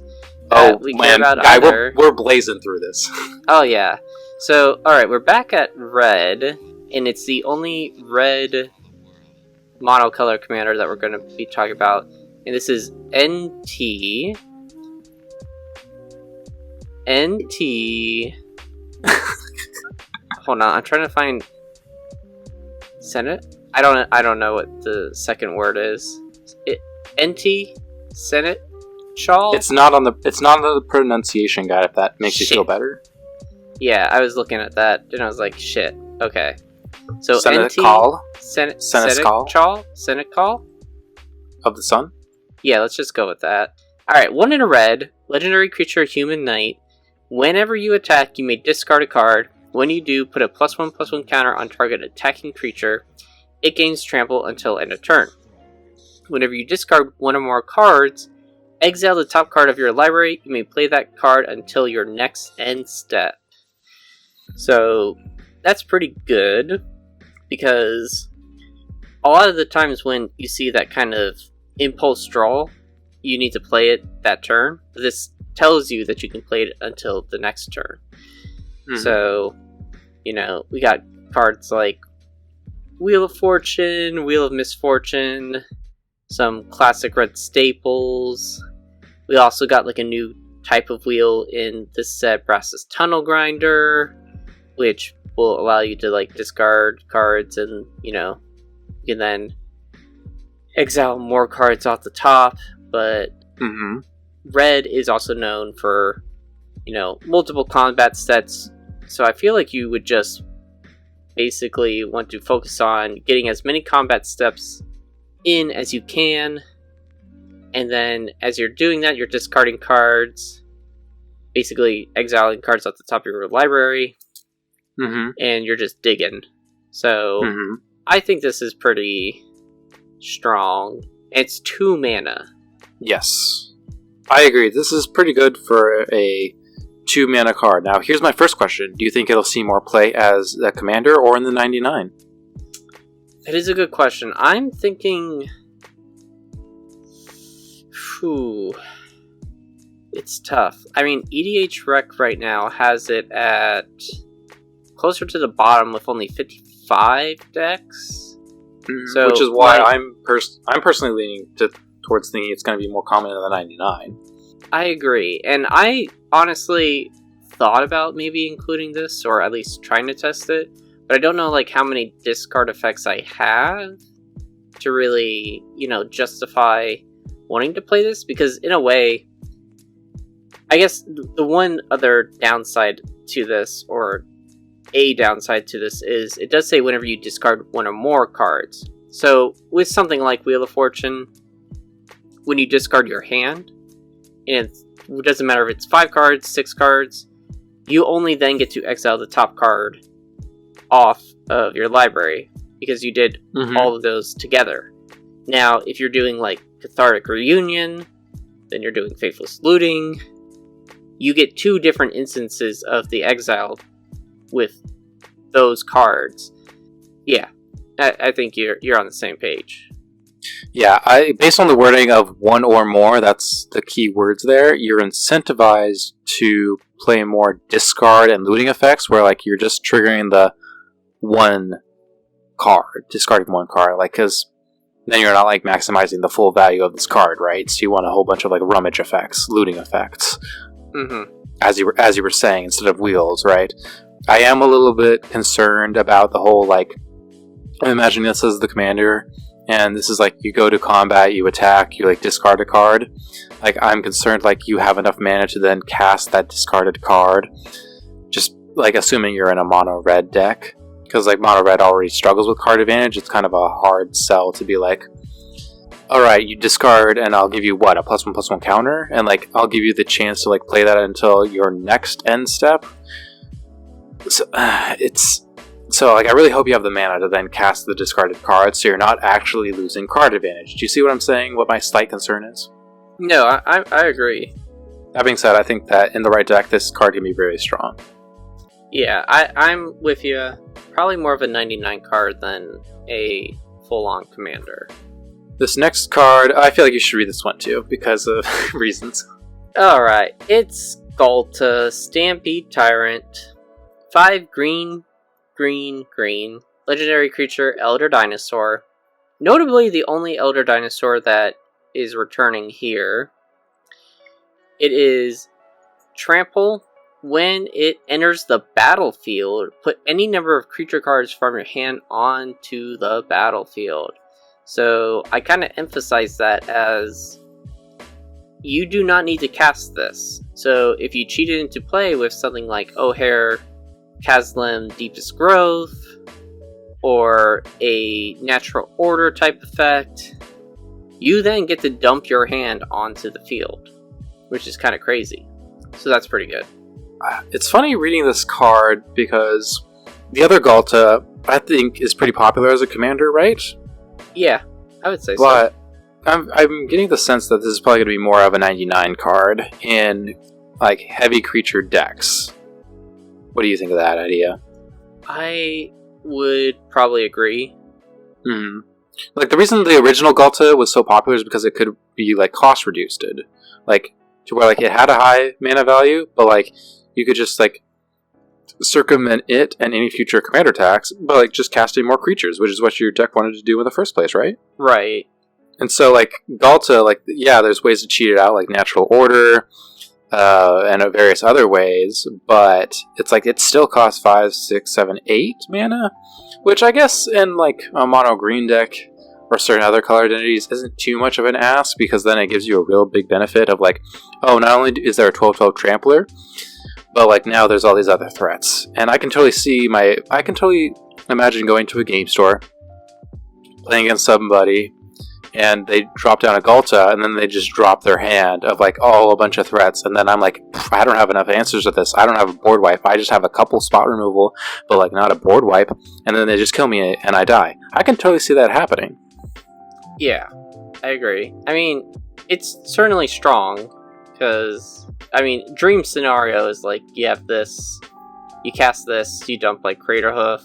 We care about we're blazing through this. Oh, yeah. So, alright, we're back at red, and it's the only red monocolor commander that we're going to be talking about. And this is NT. Hold on, I'm trying to find Senate. I don't know what the second word is. NT Senate Shawl. It's not on the pronunciation guide. If that makes you feel better. Yeah, I was looking at that and I was like, shit. Okay, so Senate NT call. Senate call. Shawl. Senate call Of the sun. Yeah, let's just go with that. All right, 1 in a red, legendary creature, human knight. Whenever you attack, you may discard a card. When you do, put a +1/+1 counter on target attacking creature. It gains trample until end of turn. Whenever you discard 1 or more cards, exile the top card of your library. You may play that card until your next end step. So that's pretty good, because a lot of the times when you see that kind of impulse draw, you need to play it that turn. This tells you that you can play it until the next turn. So, we got cards like Wheel of Fortune, Wheel of Misfortune, some classic red staples. We also got like a new type of wheel in this set, Brass's Tunnel Grinder, which will allow you to like discard cards and, you can then exile more cards off the top. But red is also known for, multiple combat sets. So I feel like you would just basically want to focus on getting as many combat steps in as you can. And then as you're doing that, you're discarding cards, basically exiling cards off the top of your library. And you're just digging. So I think this is pretty strong. It's 2 mana. Yes. I agree. This is pretty good for a 2 mana card. Now, here's my first question. Do you think it'll see more play as a commander or in the 99? It is a good question. I'm thinking... It's tough. I mean, EDH Rec right now has it at closer to the bottom with only 55 decks. So, which is why I'm personally leaning towards thinking it's going to be more common in the 99. I agree. And I honestly thought about maybe including this, or at least trying to test it, but I don't know like how many discard effects I have to really, justify wanting to play this, because in a way, I guess the one other downside to this, or a downside to this, is it does say whenever you discard 1 or more cards. So with something like Wheel of Fortune, when you discard your hand, and it doesn't matter if it's 5 cards, 6 cards, you only then get to exile the top card off of your library, because you did all of those together. Now, if you're doing like Cathartic Reunion, then you're doing Faithless Looting, you get 2 different instances of the exile with those cards. Yeah, I think you're on the same page. Yeah, based on the wording of 1 or more, that's the key words there, you're incentivized to play more discard and looting effects, where like you're just triggering the 1 card, discarding 1 card, like, because then you're not like maximizing the full value of this card, right? So you want a whole bunch of like rummage effects, looting effects, as you were saying, instead of wheels, right? I am a little bit concerned about the whole like, I'm imagining this as the commander, and this is like you go to combat, you attack, you like discard a card. Like, I'm concerned like you have enough mana to then cast that discarded card. Just like assuming you're in a mono red deck, because like mono red already struggles with card advantage. It's kind of a hard sell to be like, all right, you discard and I'll give you what, a +1/+1 counter, and like I'll give you the chance to like play that until your next end step. So like I really hope you have the mana to then cast the discarded card, so you're not actually losing card advantage. Do you see what I'm saying? What my slight concern is? No, I agree. That being said, I think that in the right deck, this card can be very strong. Yeah, I'm with you. Probably more of a 99 card than a full-on commander. This next card, I feel like you should read this one too, because of reasons. Alright, it's Ghalta, Stampede Tyrant. 5 green, green, green. Legendary creature, Elder Dinosaur. Notably the only Elder Dinosaur that is returning here. It is Trample. When it enters the battlefield, put any number of creature cards from your hand onto the battlefield. So I kind of emphasize that as you do not need to cast this. So if you cheat it into play with something like O'Hare, Kaslim, Deepest Growth, or a Natural Order type effect, you then get to dump your hand onto the field, which is kind of crazy. So that's pretty good. It's funny reading this card because the other Ghalta, I think, is pretty popular as a commander, right? Yeah, I would say but so. I'm getting the sense that this is probably going to be more of a 99 card in like heavy creature decks. What do you think of that idea? I would probably agree. Like the reason the original Ghalta was so popular is because it could be like cost reduced, like to where like it had a high mana value, but like you could just like circumvent it and any future commander attacks by like just casting more creatures, which is what your deck wanted to do in the first place, right? Right. And so like Ghalta, like yeah, there's ways to cheat it out, like Natural Order, and various other ways, but it's like it still costs 5, 6, 7, 8 mana, which I guess in like a mono green deck or certain other color identities isn't too much of an ask, because then it gives you a real big benefit of like, oh, not only is there a 12/12 Trampler, but like now there's all these other threats. And I can totally imagine going to a game store, playing against somebody, and they drop down a Ghalta, and then they just drop their hand of like, oh, a bunch of threats, and then I'm like, I don't have enough answers to this. I don't have a board wipe. I just have a couple spot removal, but like not a board wipe, and then they just kill me and I die. I can totally see that happening. Yeah, I agree. I mean, it's certainly strong, because, I mean, dream scenario is like, you have this, you cast this, you dump like Crater Hoof,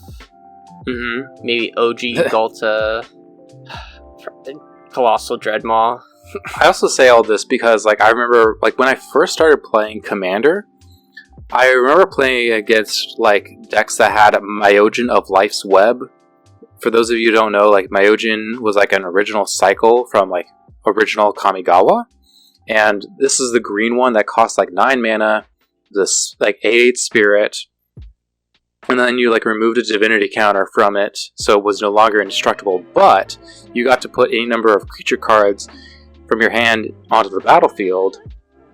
maybe OG Ghalta, Colossal Dreadmaw. I also say all this because like I remember like when I first started playing Commander, I remember playing against like decks that had Myojin of Life's Web. For those of you who don't know, like Myojin was like an original cycle from like original Kamigawa, and this is the green one that costs like 9 mana, this like 8 spirit, and then you like removed a divinity counter from it, so it was no longer indestructible, but you got to put any number of creature cards from your hand onto the battlefield,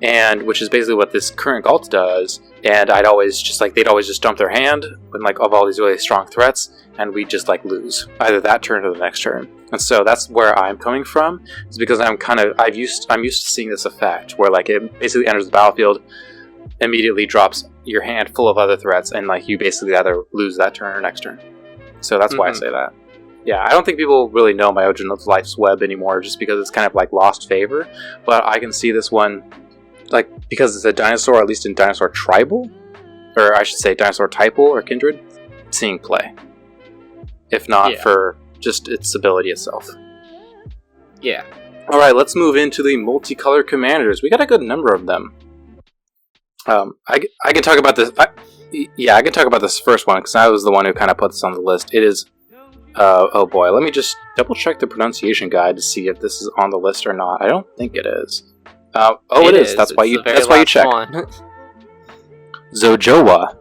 and which is basically what this current Ghalta does. And they'd always just dump their hand with like of all these really strong threats, and we just like lose either that turn or the next turn. And so that's where I'm coming from, is because I'm used to seeing this effect where like it basically enters the battlefield, immediately drops your hand full of other threats, and like you basically either lose that turn or next turn. So that's why I say that. Yeah, I don't think people really know Myojin of Life's Web anymore, just because it's kind of like lost favor. But I can see this one, like, because it's a dinosaur, at least in Dinosaur Tribal, or I should say Dinosaur Typal or Kindred, seeing play. If not for just its ability itself. Yeah. Alright, let's move into the multicolored commanders. We got a good number of them. I can talk about this. I can talk about this first one, because I was the one who kind of put this on the list. It is, oh boy, let me just double check the pronunciation guide to see if this is on the list or not. I don't think it is. It is. That's why you check. Zojowa,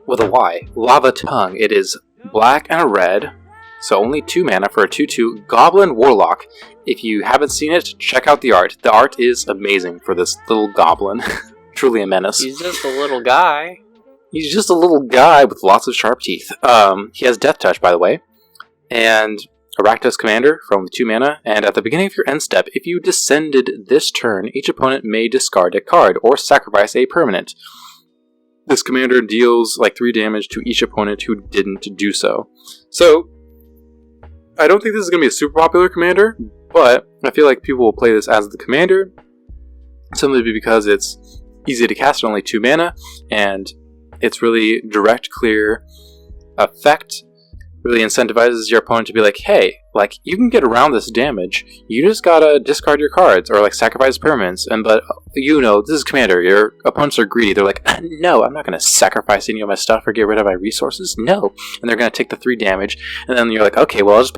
with a Y, Lava Tongue. It is black and a red, so only 2 mana for a 2/2 Goblin Warlock. If you haven't seen it, check out the art. The art is amazing for this little goblin. Truly a menace. He's just a little guy. He's just a little guy with lots of sharp teeth. He has Death Touch, by the way, and a Rakdos Commander from 2 mana, and at the beginning of your end step, if you descended this turn, each opponent may discard a card or sacrifice a permanent. This commander deals like 3 damage to each opponent who didn't do so. So, I don't think this is going to be a super popular commander, but I feel like people will play this as the commander, simply because it's easy to cast at only 2 mana, and it's really direct, clear effect. Really incentivizes your opponent to be like, hey, like, you can get around this damage. You just gotta discard your cards or like sacrifice permanents. But this is commander. Your opponents are greedy. They're like, no, I'm not gonna sacrifice any of my stuff or get rid of my resources. No, and they're gonna take the 3 damage. And then you're like, okay, well, I'll just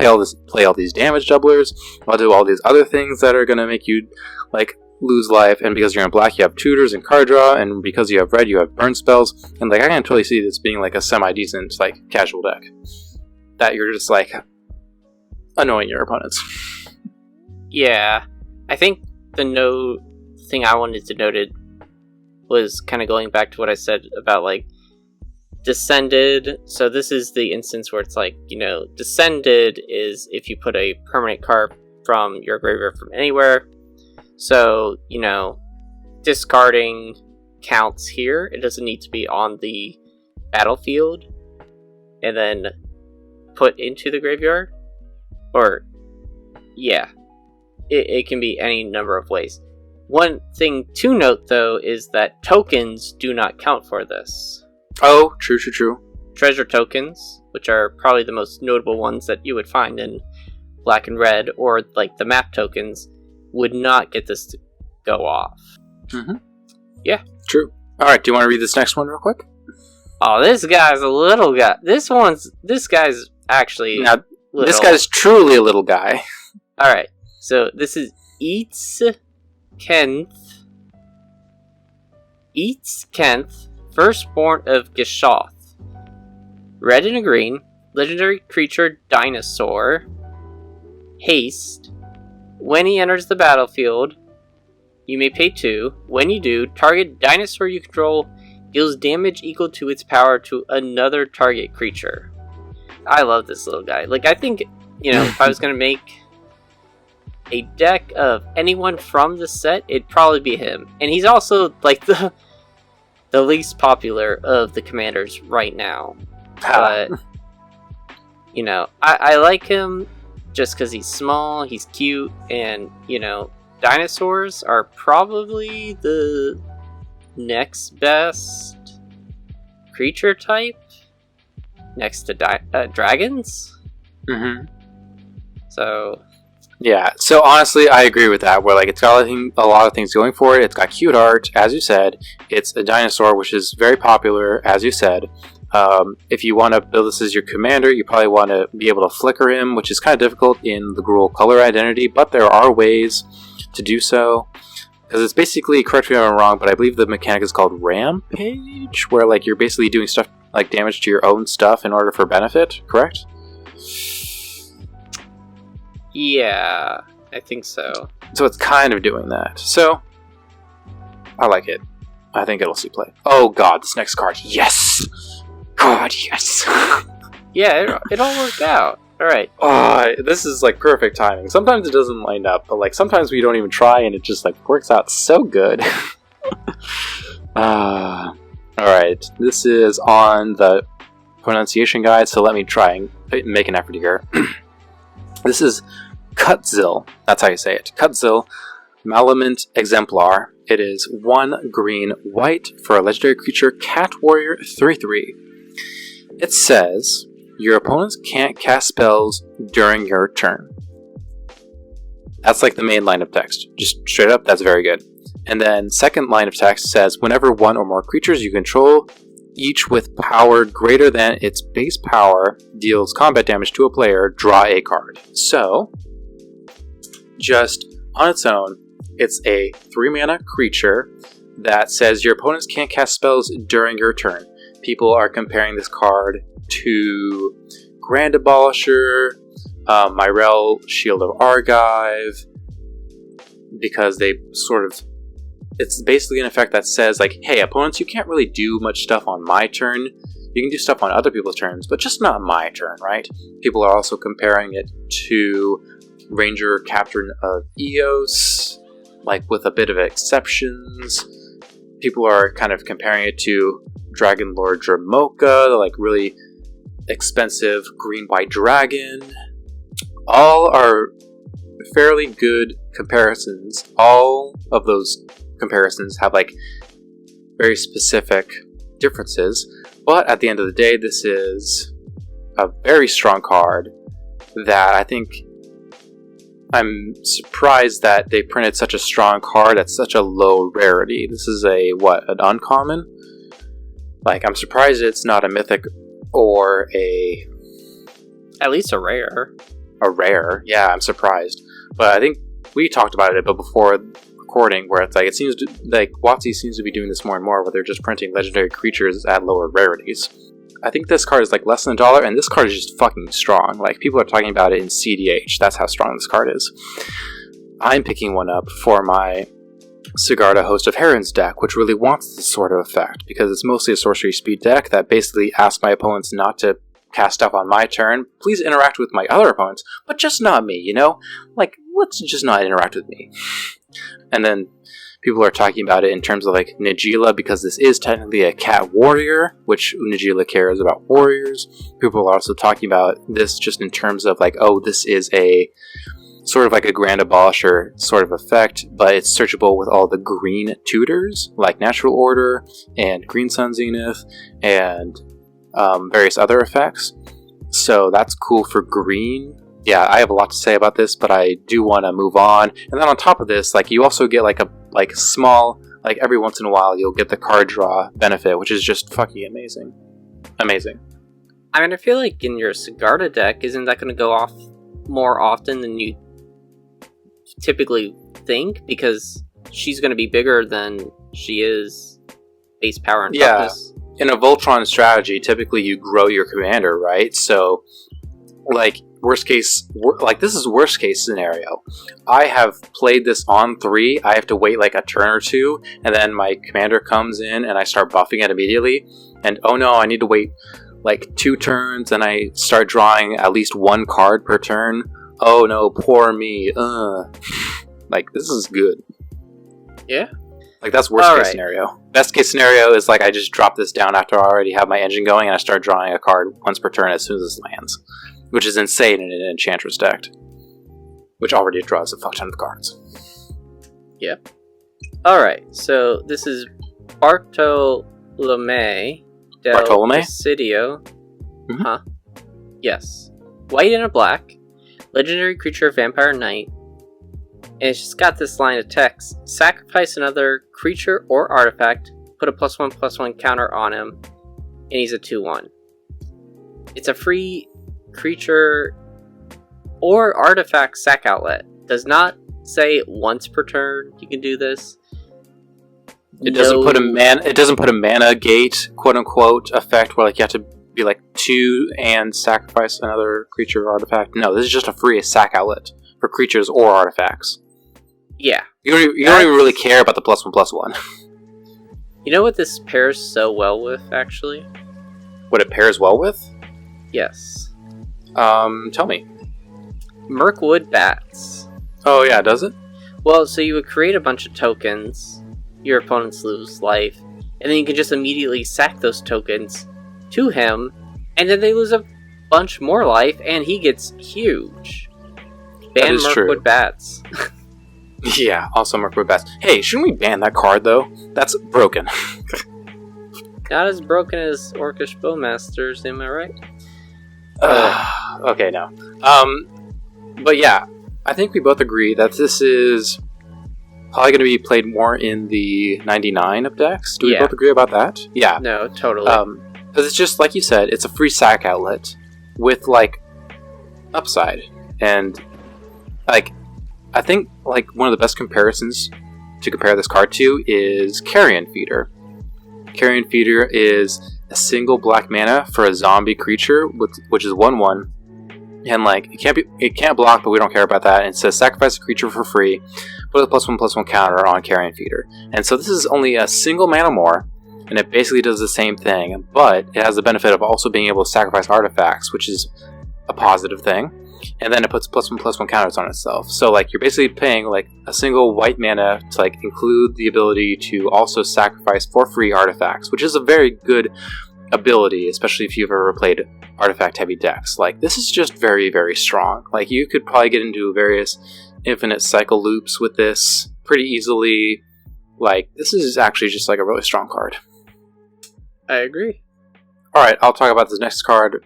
play all these damage doublers. I'll do all these other things that are gonna make you like lose life. And because you're in black, you have tutors and card draw. And because you have red, you have burn spells. And like, I can totally see this being like a semi-decent like casual deck. That you're just like annoying your opponents. Yeah, I think the thing I wanted to note was kind of going back to what I said about like descended. So this is the instance where it's like, descended is if you put a permanent card from your graveyard from anywhere. So, discarding counts here. It doesn't need to be on the battlefield. And then put into the graveyard, or it can be any number of ways. One thing to note though is that tokens do not count for this. Oh, true. Treasure tokens, which are probably the most notable ones that you would find in black and red, or like the map tokens, would not get this to go off. Yeah, true. All right, do you want to read this next one real quick? Oh, this guy's a little guy. This guy's actually now, little. This guy's truly a little guy. Alright, so this is Ixalan, firstborn of Gishoth. Red and a green, legendary creature dinosaur. Haste. When he enters the battlefield, you may pay 2. When you do, target dinosaur you control deals damage equal to its power to another target creature. I love this little guy. Like, I think, if I was going to make a deck of anyone from the set, it'd probably be him. And he's also, like, the least popular of the commanders right now. But, I like him just because he's small, he's cute, and, dinosaurs are probably the next best creature type next to dragons. So honestly, I agree with that, where like it's got a lot of things going for it. It's got cute art, as you said. It's a dinosaur, which is very popular, as you said. If you want to build this as your commander, you probably want to be able to flicker him, which is kind of difficult in the Gruul color identity, but there are ways to do so. Because it's basically, correct me if I'm wrong, but I believe the mechanic is called Rampage, where like you're basically doing stuff like damage to your own stuff in order for benefit, correct? Yeah, I think so. So it's kind of doing that. So, I like it. I think it'll see play. Oh god, this next card. Yes! God, yes! Yeah, it all worked out. Alright. This is like perfect timing. Sometimes it doesn't line up, but like sometimes we don't even try and it just like works out so good. Alright, this is on the pronunciation guide, so let me try and make an effort here. This is Cutzil. That's how you say it. Cutzil, Malamant Exemplar. It is 1 green, white for a legendary creature, Cat Warrior 3/3. It says, your opponents can't cast spells during your turn. That's like the main line of text. Just straight up, that's very good. And then second line of text says, whenever 1 or more creatures you control, each with power greater than its base power, deals combat damage to a player, draw a card. So, just on its own, it's a 3-mana creature that says your opponents can't cast spells during your turn. People are comparing this card to Grand Abolisher, Myrel, Shield of Argive, because they sort of it's basically an effect that says, like, hey, opponents, you can't really do much stuff on my turn. You can do stuff on other people's turns, but just not my turn, right? People are also comparing it to Ranger Captain of Eos, like with a bit of exceptions. People are kind of comparing it to Dragon Lord Dramoka, the like really expensive green-white dragon. All are fairly good comparisons. All of those comparisons have like very specific differences, but at the end of the day, this is a very strong card that I think I'm surprised that they printed such a strong card at such a low rarity. This is an uncommon? Like, I'm surprised it's not a mythic or at least a rare. A rare, yeah, I'm surprised. But I think we talked about it before recording, where it's like, it seems like WotC seems to be doing this more and more, where they're just printing legendary creatures at lower rarities. I think this card is like less than $1, and this card is just fucking strong. Like, people are talking about it in CDH. That's how strong this card is. I'm picking one up for my Sigarda Host of Herons deck, which really wants this sort of effect, because it's mostly a sorcery speed deck that basically asks my opponents not to cast stuff on my turn. Please interact with my other opponents, but just not me, you know? Like, let's just not interact with me. And then people are talking about it in terms of like Najeela, because this is technically a cat warrior, which Najeela cares about warriors. People are also talking about this just in terms of like, oh, this is a sort of like a Grand Abolisher sort of effect, but it's searchable with all the green tutors, like Natural Order and Green Sun Zenith and various other effects. So that's cool for green. Yeah, I have a lot to say about this, but I do want to move on. And then on top of this, like, you also get like a small, like, every once in a while you'll get the card draw benefit, which is just fucking amazing. Amazing. I mean, I feel like in your Sigarda deck, isn't that going to go off more often than you typically think? Because she's going to be bigger than she is base power and toughness. In a Voltron strategy, typically you grow your commander, right? So, like, worst case, like, this is worst case scenario. I have played this on 3, I have to wait like a turn or two, and then my commander comes in and I start buffing it immediately, and oh no, I need to wait like 2 turns, and I start drawing at least 1 card per turn. Oh no, poor me. Like, this is good. Yeah. Like, that's worst case scenario. Best case scenario is like, I just drop this down after I already have my engine going, and I start drawing a card once per turn as soon as this lands. Which is insane in an Enchantress deck, which already draws a fuck ton of cards. Yeah. Alright, so this is Bartolome del Presidio. Mm-hmm. Huh? Yes. White and a black. Legendary creature, Vampire Knight. And it's just got this line of text. Sacrifice another creature or artifact. Put a +1/+1 counter on him. And he's a 2/1. It's a free creature or artifact sack outlet. Does not say once per turn you can do this. It doesn't put a mana gate, quote unquote, effect where like you have to be like 2 and sacrifice another creature or artifact. No, this is just a free sack outlet for creatures or artifacts. Yeah. You don't even really care about the +1/+1. You know what this pairs so well with, actually? What it pairs well with? Yes. Tell me. Mirkwood Bats. Oh yeah, does it? Well, so you would create a bunch of tokens, your opponents lose life, and then you can just immediately sack those tokens to him, and then they lose a bunch more life, and he gets huge. Ban Mirkwood Bats. Yeah, also Mirkwood Bats. Hey, shouldn't we ban that card, though? That's broken. Not as broken as Orcish Bowmasters, am I right? Okay, no. But yeah, I think we both agree that this is probably going to be played more in the 99 of decks. Do we both agree about that? Yeah. No, totally. Because it's just, like you said, it's a free sack outlet with, like, upside. And, like, I think, like, one of the best comparisons to compare this card to is Carrion Feeder. Carrion Feeder is a single black mana for a zombie creature, which is 1/1, and like it can't block, but we don't care about that. And it says sacrifice a creature for free, put a +1/+1 counter on Carrion Feeder. And so this is only a single mana more, and it basically does the same thing, but it has the benefit of also being able to sacrifice artifacts, which is a positive thing. And then it puts +1/+1 counters on itself. So like you're basically paying like a single white mana to like include the ability to also sacrifice for free artifacts, which is a very good ability, especially if you've ever played artifact heavy decks. Like this is just very, very strong. Like you could probably get into various infinite cycle loops with this pretty easily. Like this is actually just like a really strong card. I agree. Alright, I'll talk about this next card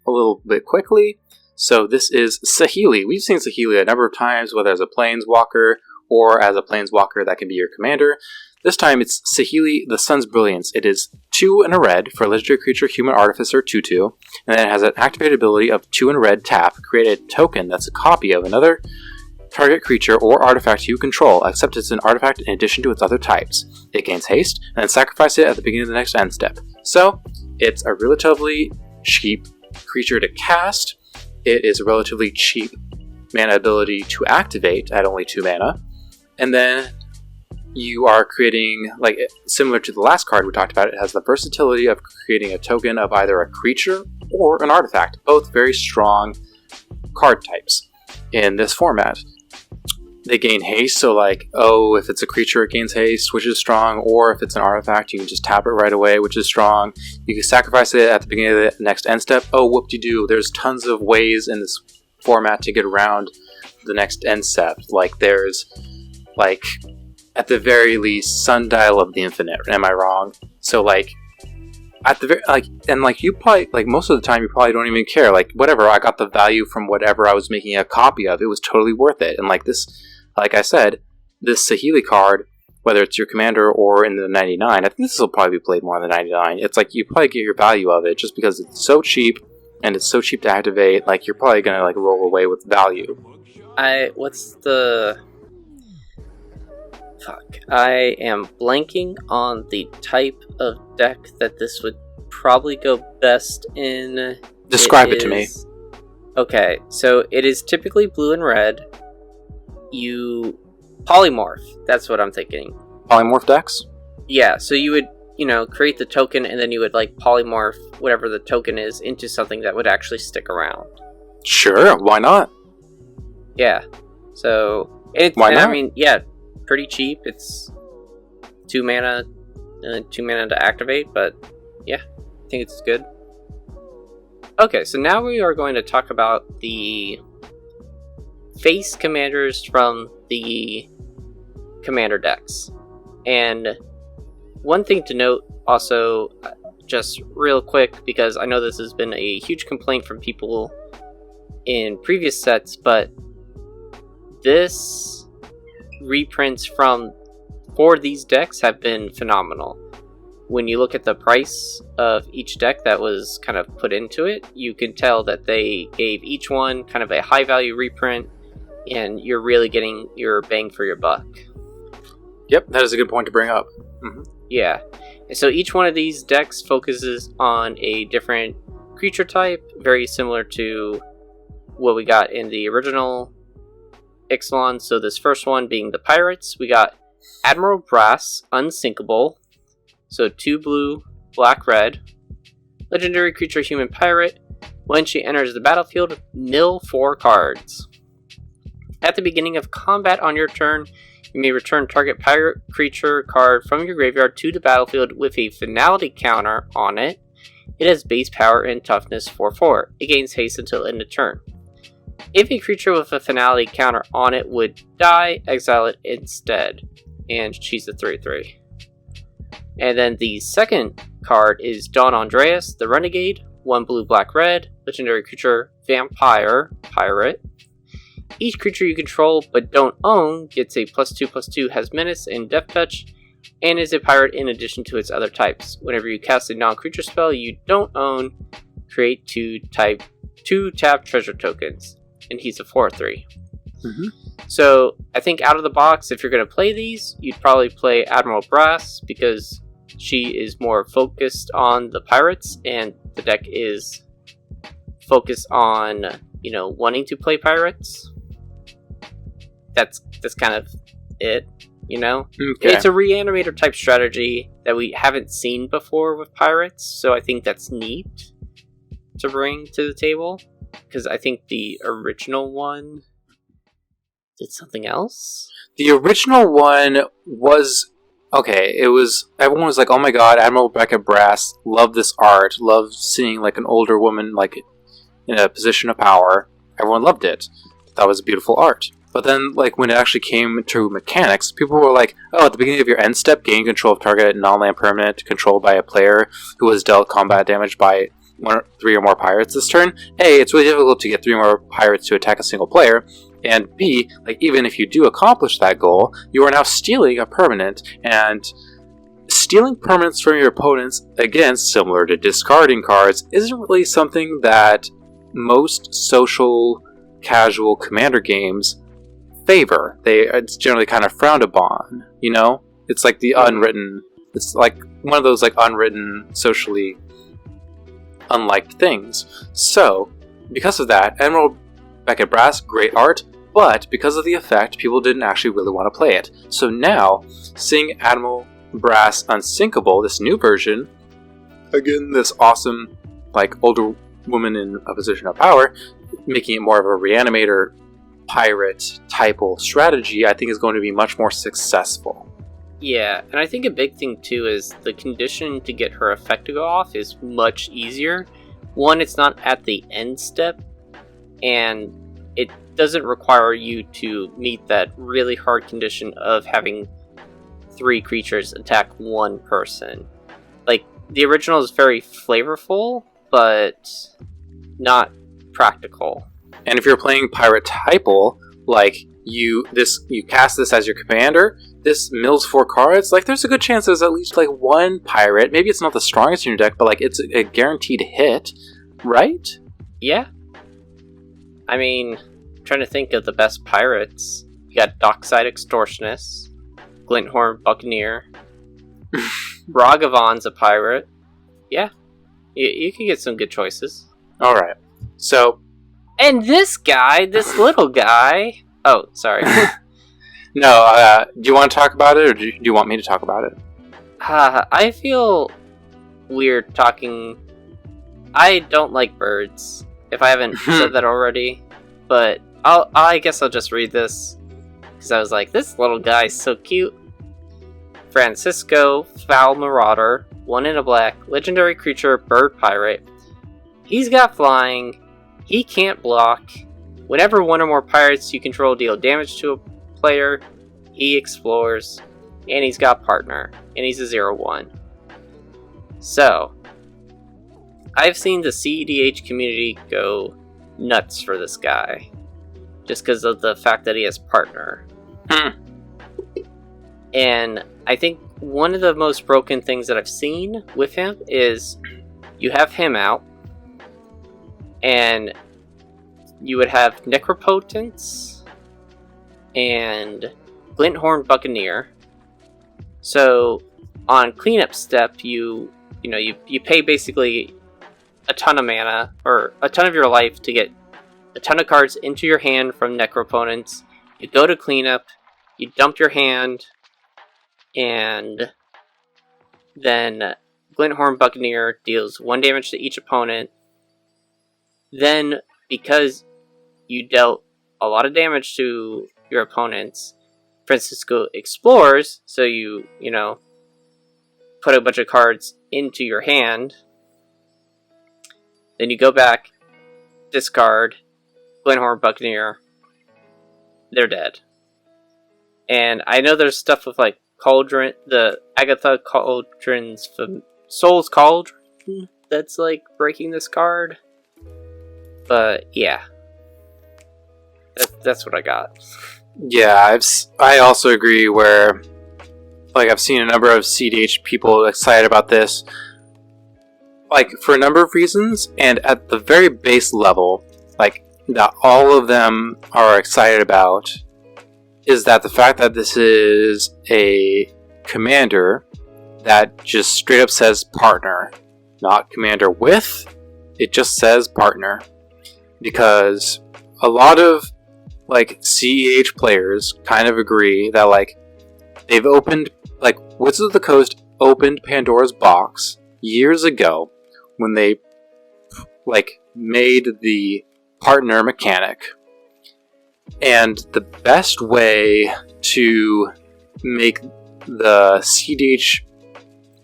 a little bit quickly. So this is Saheeli. We've seen Saheeli a number of times, whether as a Planeswalker or as a Planeswalker that can be your commander. This time it's Saheeli, the Sun's Brilliance. It is 2 and a red for a legendary creature, Human Artificer, 2/2. And then it has an activated ability of 2 and a red tap. Create a token that's a copy of another target creature or artifact you control, except it's an artifact in addition to its other types. It gains haste, and then sacrifice it at the beginning of the next end step. So, it's a relatively cheap creature to cast. It is a relatively cheap mana ability to activate at only 2 mana. And then you are creating, like similar to the last card we talked about, it has the versatility of creating a token of either a creature or an artifact. Both very strong card types in this format. They gain haste, so like, oh, if it's a creature it gains haste, which is strong, or if it's an artifact you can just tap it right away, which is strong. You can sacrifice it at the beginning of the next end step. Oh, whoop-de-doo, there's tons of ways in this format to get around the next end step. Like there's, like, at the very least, Sundial of the Infinite, am I wrong? So like, at the very, like, and like you probably, like most of the time you probably don't even care, like whatever, I got the value from whatever I was making a copy of, it was totally worth it. And like this, like I said, this Saheeli card, whether it's your commander or in the 99, I think this will probably be played more in the 99. It's like you probably get your value of it just because it's so cheap and it's so cheap to activate. Like you're probably gonna like roll away with value. I am blanking on the type of deck that this would probably go best in. Describe it to me. Okay, so it is typically blue and red. You polymorph. That's what I'm thinking. Polymorph decks? Yeah, so you would, create the token and then you would like polymorph whatever the token is into something that would actually stick around. Sure, why not? Yeah. So why not? I mean, yeah, pretty cheap. It's 2 mana to activate, but yeah, I think it's good. Okay, so now we are going to talk about the face commanders from the commander decks. And one thing to note also, just real quick, because I know this has been a huge complaint from people in previous sets, but this reprints for these decks have been phenomenal. When you look at the price of each deck that was kind of put into it, you can tell that they gave each one kind of a high value reprint, and you're really getting your bang for your buck. Yep, that is a good point to bring up. Mm-hmm. Yeah. And so each one of these decks focuses on a different creature type, very similar to what we got in the original Ixalan. So this first one being the pirates, we got Admiral Brass, Unsinkable. So 2 blue, black, red. Legendary creature, human pirate. When she enters the battlefield, mill 4 cards. At the beginning of combat on your turn, you may return target pirate creature card from your graveyard to the battlefield with a finality counter on it. It has base power and toughness 4/4. It gains haste until end of turn. If a creature with a finality counter on it would die, exile it instead. And she's a 3/3. And then the second card is Don Andreas, the Renegade. 1 blue, black, red. Legendary creature, vampire, pirate. Each creature you control but don't own gets a +2/+2, has menace and death touch, and is a pirate in addition to its other types. Whenever you cast a non-creature spell you don't own, create 2 tap treasure tokens. And he's a 4/3. Mm-hmm. So I think out of the box, if you're going to play these, you'd probably play Admiral Brass because she is more focused on the pirates, and the deck is focused on, wanting to play pirates. That's kind of it. You know, Okay. it's a reanimator type strategy that we haven't seen before with pirates, so I think that's neat to bring to the table. Because I think the original one did something else. The original one was okay. It was everyone was like, "Oh my god, Admiral Rebecca Brass, love this art, love seeing like an older woman like in a position of power." Everyone loved it. That was beautiful art. But then, like, when it actually came to mechanics, people were like, oh, at the beginning of your end step, gain control of target non-land permanent controlled by a player who was dealt combat damage by 3 or more pirates this turn. A, it's really difficult to get 3 or more pirates to attack a single player. And B, like, even if you do accomplish that goal, you are now stealing a permanent. And stealing permanents from your opponents, again, similar to discarding cards, isn't really something that most social, casual commander games favor. It's generally kind of frowned upon, you know? It's like the unwritten, it's like one of those like unwritten, socially unliked things. So, because of that, Admiral Beckett Brass, great art, but because of the effect, people didn't actually really want to play it. So now, seeing Admiral Brass Unsinkable, this new version, again, this awesome, like, older woman in a position of power, making it more of a reanimator pirate typal strategy, I think is going to be much more successful. Yeah, and I think a big thing too is the condition to get her effect to go off is much easier. One, it's not at the end step, and it doesn't require you to meet that really hard condition of having 3 creatures attack 1 person. Like, the original is very flavorful, but not practical. And if you're playing pirate typal, like you cast this as your commander, this mills 4 cards, like there's a good chance there's at least like 1 pirate. Maybe it's not the strongest in your deck, but like it's a guaranteed hit, right? Yeah. I mean, I'm trying to think of the best pirates. You got Dockside Extortionist, Glinthorn Buccaneer, Ragavan's a pirate. Yeah, you can get some good choices. Alright, so... And this guy, this little guy... Oh, sorry. No, do you want to talk about it, or do you want me to talk about it? I feel weird talking... I don't like birds, if I haven't said that already. But I guess I'll just read this, because I was like, this little guy's so cute. Francisco, Foul Marauder, 1 in a black, legendary creature, bird pirate. He's got flying, he can't block. Whenever 1 or more pirates you control deal damage to a player, he explores, and he's got partner, and he's a 0/1. So, I've seen the CEDH community go nuts for this guy, just because of the fact that he has partner. And I think one of the most broken things that I've seen with him is you have him out, and you would have Necropotence and Glinthorn Buccaneer. So on cleanup step, you pay basically a ton of mana or a ton of your life to get a ton of cards into your hand from Necropotence. You go to cleanup, you dump your hand, and then Glinthorn Buccaneer deals 1 damage to each opponent. Then, because you dealt a lot of damage to your opponents, Francisco explores, so you put a bunch of cards into your hand. Then you go back, discard, Glinthorn Buccaneer, they're dead. And I know there's stuff with like Cauldron, the Agatha Cauldron's Soul's Cauldron that's like breaking this card. But yeah, that's what I got. Yeah, I also agree where, like, I've seen a number of CDH people excited about this, like, for a number of reasons, and at the very base level, like, that all of them are excited about is that the fact that this is a commander that just straight up says partner, not commander with, it just says partner. Because a lot of like CEH players kind of agree that like they've opened, like Wizards of the Coast opened Pandora's box years ago when they like made the partner mechanic. And the best way to make the CDH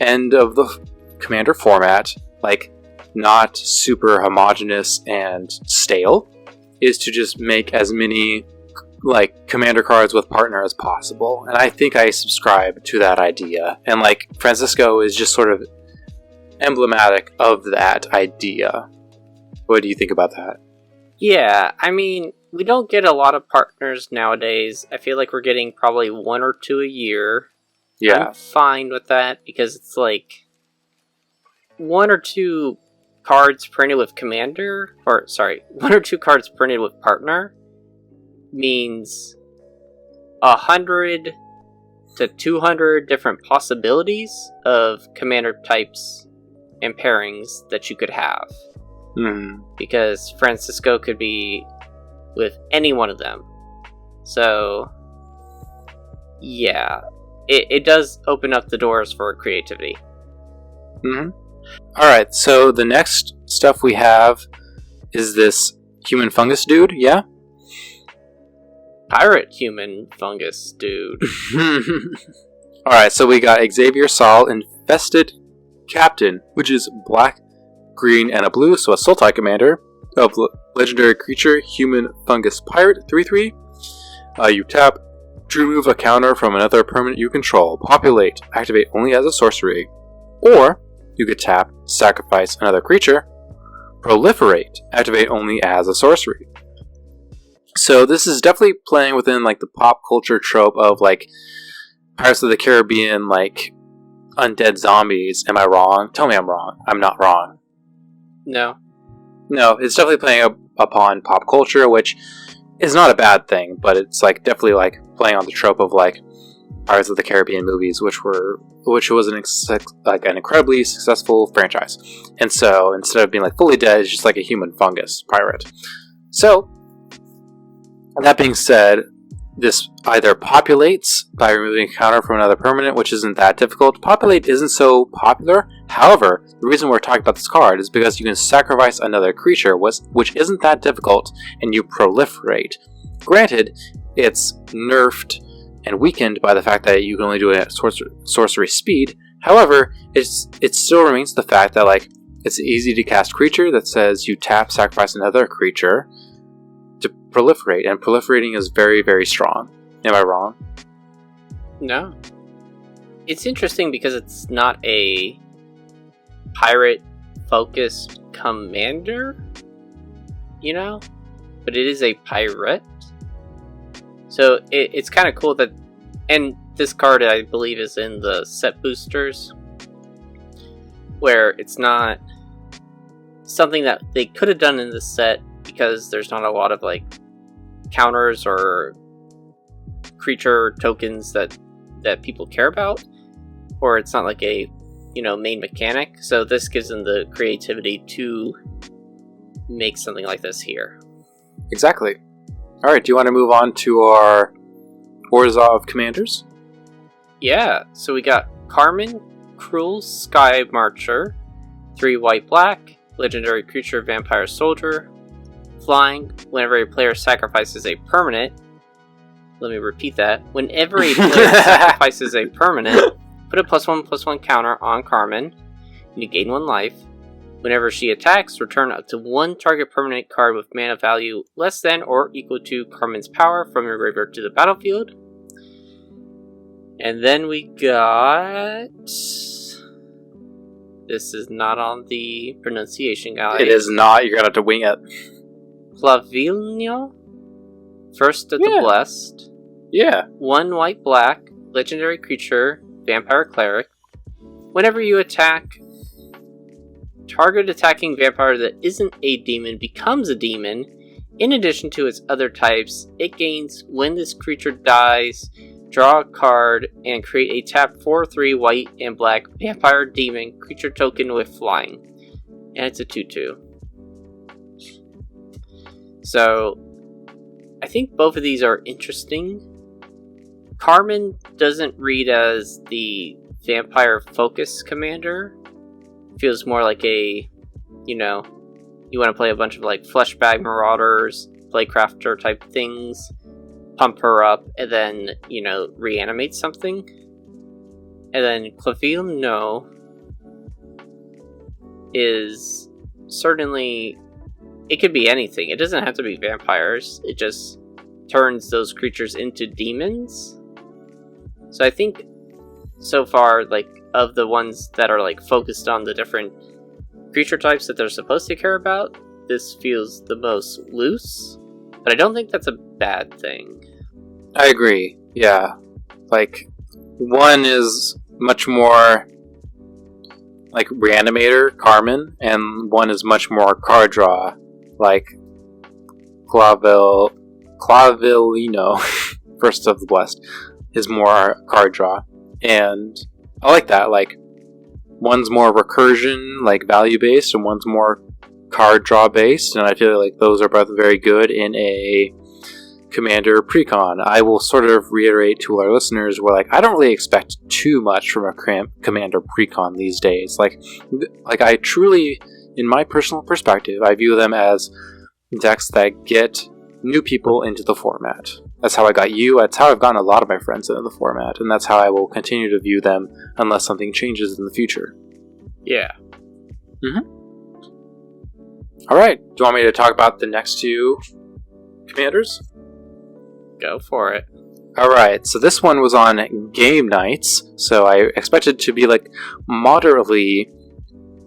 end of the Commander format like not super homogenous and stale is to just make as many like Commander cards with partner as possible. And I think I subscribe to that idea. And like Francisco is just sort of emblematic of that idea. What do you think about that? Yeah, I mean, we don't get a lot of partners nowadays. I feel like we're getting probably 1 or 2 a year. Yeah. I'm fine with that because it's like 1 or 2 cards printed with Commander, 1 or 2 cards printed with partner means 100 to 200 different possibilities of Commander types and pairings that you could have. Because Francisco could be with any one of them. So, yeah, it does open up the doors for creativity. Alright, so the next stuff we have is this human fungus dude, yeah? Pirate human fungus dude. Alright, so we got Xavier Sol, Infested Captain, which is black, green, and a blue, so a Sultai commander of legendary creature, human fungus pirate, 3/3. You tap to remove a counter from another permanent you control. Populate, activate only as a sorcery. Or you could tap, sacrifice another creature. Proliferate, activate only as a sorcery. So this is definitely playing within like the pop culture trope of like Pirates of the Caribbean, like undead zombies. Am I wrong? Tell me I'm wrong. I'm not wrong. No, it's definitely playing upon pop culture, which is not a bad thing, but it's like definitely like playing on the trope of like Pirates of the Caribbean movies, which was an incredibly successful franchise. And so instead of being like fully dead, it's just like a human fungus pirate. So that being said, this either populates by removing a counter from another permanent, which isn't that difficult. Populate isn't so popular. However, the reason we're talking about this card is because you can sacrifice another creature, which isn't that difficult, and you proliferate. Granted, it's nerfed and weakened by the fact that you can only do it at sorcery speed. However, it still remains the fact that like it's an easy to cast creature that says you tap, sacrifice another creature to proliferate, and proliferating is very, very strong. Am I wrong? No. It's interesting because it's not a pirate-focused commander, you know? But it is a pirate. So it's kind of cool that... And this card, I believe, is in the set boosters, where it's not something that they could have done in this set, because there's not a lot of like counters or creature tokens that people care about, or it's not like a main mechanic. So this gives them the creativity to make something like this here. Exactly. All right. Do you want to move on to our Orzhov commanders? Yeah. So we got Carmen, Cruel Sky Marcher, 3 white black, legendary creature, vampire soldier. Flying, whenever a player sacrifices a permanent. Let me repeat that. Whenever a player sacrifices a permanent, put a +1/+1 counter on Carmen. You gain 1 life. Whenever she attacks, return up to 1 target permanent card with mana value less than or equal to Carmen's power from your graveyard to the battlefield. And then we got... This is not on the pronunciation guide. It is not. You're going to have to wing it. Clavilno, First of the Blessed. Yeah. 1 white black, legendary creature, vampire cleric. Whenever you attack, target attacking vampire that isn't a demon becomes a demon. In addition to its other types, it gains when this creature dies, draw a card, and create a tap 4/3 white and black vampire demon creature token with flying. And it's a 2/2. So, I think both of these are interesting. Carmen doesn't read as the vampire focus commander. Feels more like a, you want to play a bunch of like fleshbag marauders, playcrafter type things, pump her up, and then, reanimate something. And then Claville No is certainly, it could be anything. It doesn't have to be vampires. It just turns those creatures into demons. So I think so far, like, of the ones that are like focused on the different creature types that they're supposed to care about, this feels the most loose. But I don't think that's a bad thing. I agree. Yeah. Like, one is much more like Reanimator, Carmen, and one is much more card draw, like Clavillino, First of the Blessed, is more card draw. And I like that. Like, one's more recursion, like value-based, and one's more card draw-based, and I feel like those are both very good in a Commander Precon. I will sort of reiterate to our listeners, I don't really expect too much from a Commander Precon these days. Like I truly, in my personal perspective, I view them as decks that get new people into the format. That's how I got you, that's how I've gotten a lot of my friends into the format, and that's how I will continue to view them unless something changes in the future. Yeah. Alright, do you want me to talk about the next two commanders? Go for it. Alright, so this one was on game nights, so I expect it to be moderately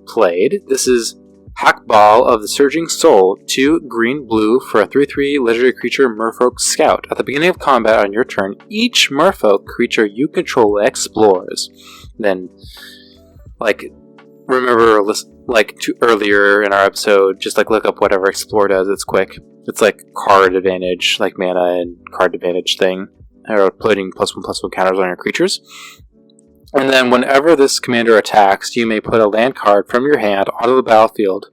played. This is Hackball of the Surging Soul, 2 green-blue for a 3/3 legendary creature Merfolk Scout. At the beginning of combat on your turn, each Merfolk creature you control explores. Then, remember, earlier in our episode, just look up whatever Explore does. It's quick. It's card advantage, mana and card advantage thing, or putting +1/+1 counters on your creatures. And then whenever this commander attacks, you may put a land card from your hand onto the battlefield.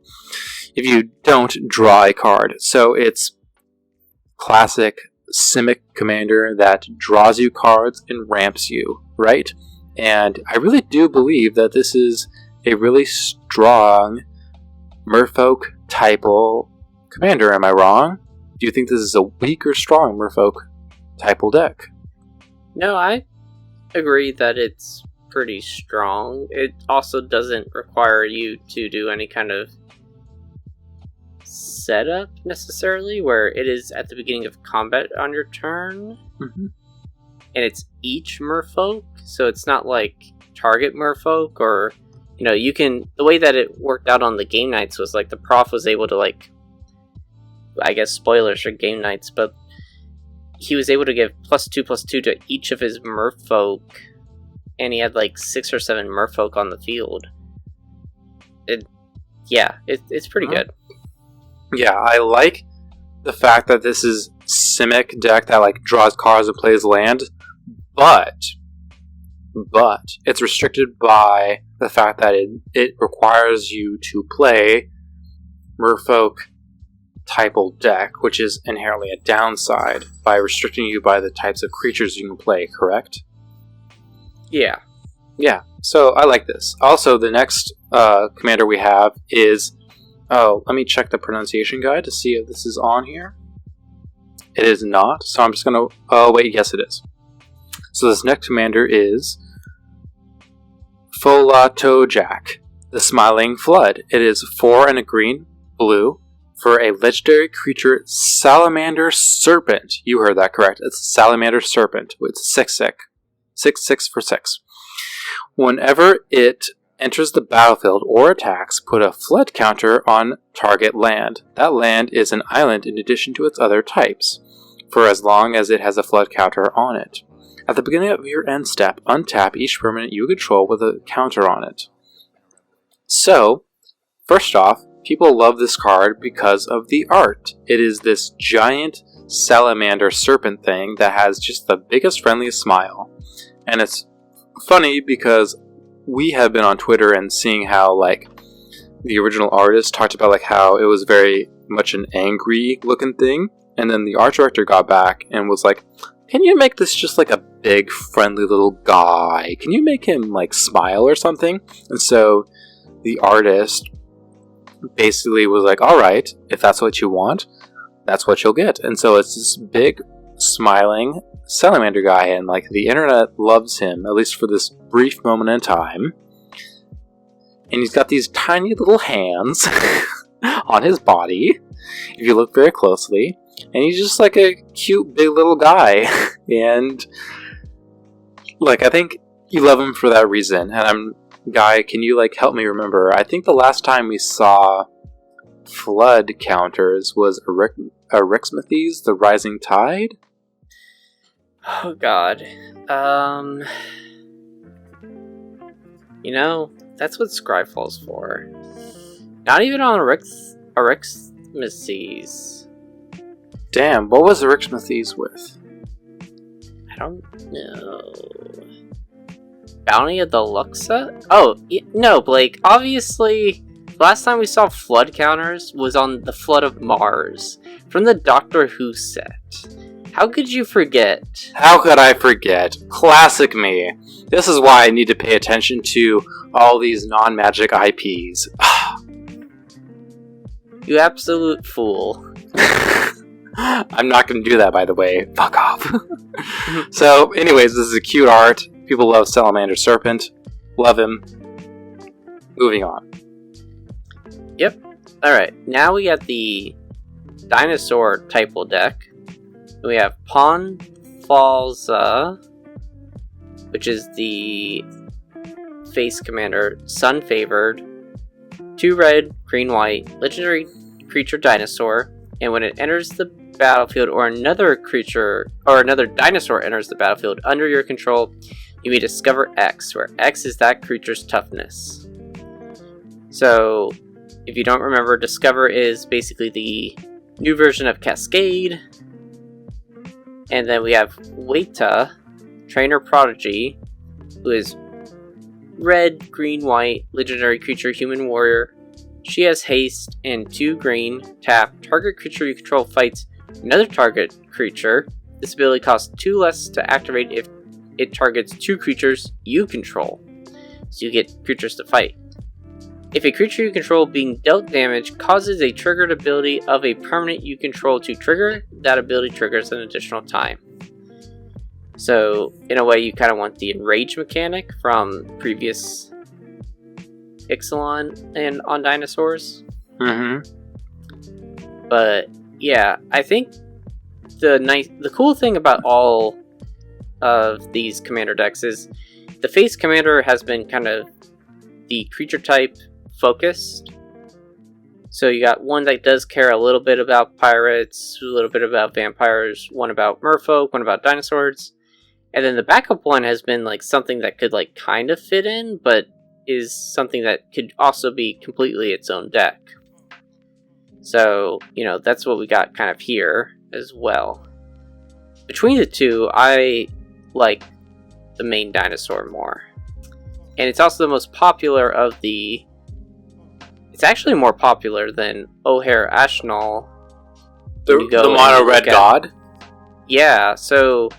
If you don't, draw a card. So it's classic Simic commander that draws you cards and ramps you, right? And I really do believe that this is a really strong Merfolk typal commander. Am I wrong? Do you think this is a weak or strong Merfolk typal deck? No, I agree that it's pretty strong. It also doesn't require you to do any kind of setup necessarily, where it is at the beginning of combat on your turn. And it's each Merfolk, so it's not like target Merfolk, or you can, the way that it worked out on the game nights was the prof was able to I guess spoilers for game nights, but he was able to give +2/+2 to each of his Merfolk, and he had 6 or 7 Merfolk on the field. It's pretty good. Yeah, I like the fact that this is Simic deck that draws cards and plays land, but it's restricted by the fact that it requires you to play Merfolk typal deck, which is inherently a downside by restricting you by the types of creatures you can play, correct? Yeah. Yeah, so I like this. Also, the next commander we have is... Oh, let me check the pronunciation guide to see if this is on here. It is not, so I'm just going to... Oh, wait, yes it is. So this next commander is Folatojak, the Smiling Flood. It is 4 and a green, blue, for a legendary creature, Salamander Serpent. You heard that correct. It's Salamander Serpent. It's 6/6. 6/6 for 6. Whenever it enters the battlefield or attacks, put a flood counter on target land. That land is an island in addition to its other types, for as long as it has a flood counter on it. At the beginning of your end step, untap each permanent you control with a counter on it. So, first off, people love this card because of the art. It is this giant salamander serpent thing that has just the biggest, friendliest smile. And it's funny because we have been on Twitter and seeing how, the original artist talked about, how it was very much an angry looking thing. And then the art director got back and was like, can you make this just like a big, friendly little guy? Can you make him like smile or something? And so the artist basically was like, alright, if that's what you want, that's what you'll get. And so it's this big, smiling salamander guy, and like the internet loves him, at least for this brief moment in time. And he's got these tiny little hands on his body, if you look very closely. And he's just like a cute, big little guy. And like, I think you love him for that reason. And Guy, can you like help me remember? I think the last time we saw flood counters was Erixmathes, the Rising Tide? Oh god. You know, that's what Scryfall's for. Not even on Erixmathes. Damn, what was Erixmathes with? I don't know. Bounty of the Luxa? Oh, no, Blake. Obviously, last time we saw flood counters was on the Flood of Mars from the Doctor Who set. How could you forget? How could I forget? Classic me. This is why I need to pay attention to all these non-magic IPs. You absolute fool. I'm not going to do that, by the way. Fuck off. So, anyways, this is a cute art. People love Salamander Serpent. Love him. Moving on. Yep. Alright, now we got the Dinosaur typal deck. We have Pon Falza, which is the face commander, Sun Favored, 2 red, green, white, legendary creature dinosaur, and when it enters the battlefield or another creature or another dinosaur enters the battlefield under your control, you may discover X, where X is that creature's toughness. So, if you don't remember, Discover is basically the new version of Cascade. And then we have Weta, Trainer Prodigy, who is red, green, white, legendary creature, human warrior. She has haste and 2 green. Tap. Target creature you control fights another target creature. This ability costs 2 less to activate if it targets 2 creatures you control. So you get creatures to fight. If a creature you control being dealt damage causes a triggered ability of a permanent you control to trigger, that ability triggers an additional time. So, in a way, you kind of want the enrage mechanic from previous Ixalan and on Dinosaurs. Mm-hmm. But, yeah, I think the cool thing about all of these commander decks is the face commander has been kind of the creature type focused. So you got one that does care a little bit about pirates, a little bit about vampires, one about merfolk, one about dinosaurs. And then the backup one has been like something that could like kind of fit in, but is something that could also be completely its own deck. So, you know, that's what we got kind of here as well. Between the two, I like the main dinosaur more. And it's also the most popular of the... It's actually more popular than O'Hare Ashnal. The mono red god? Yeah, so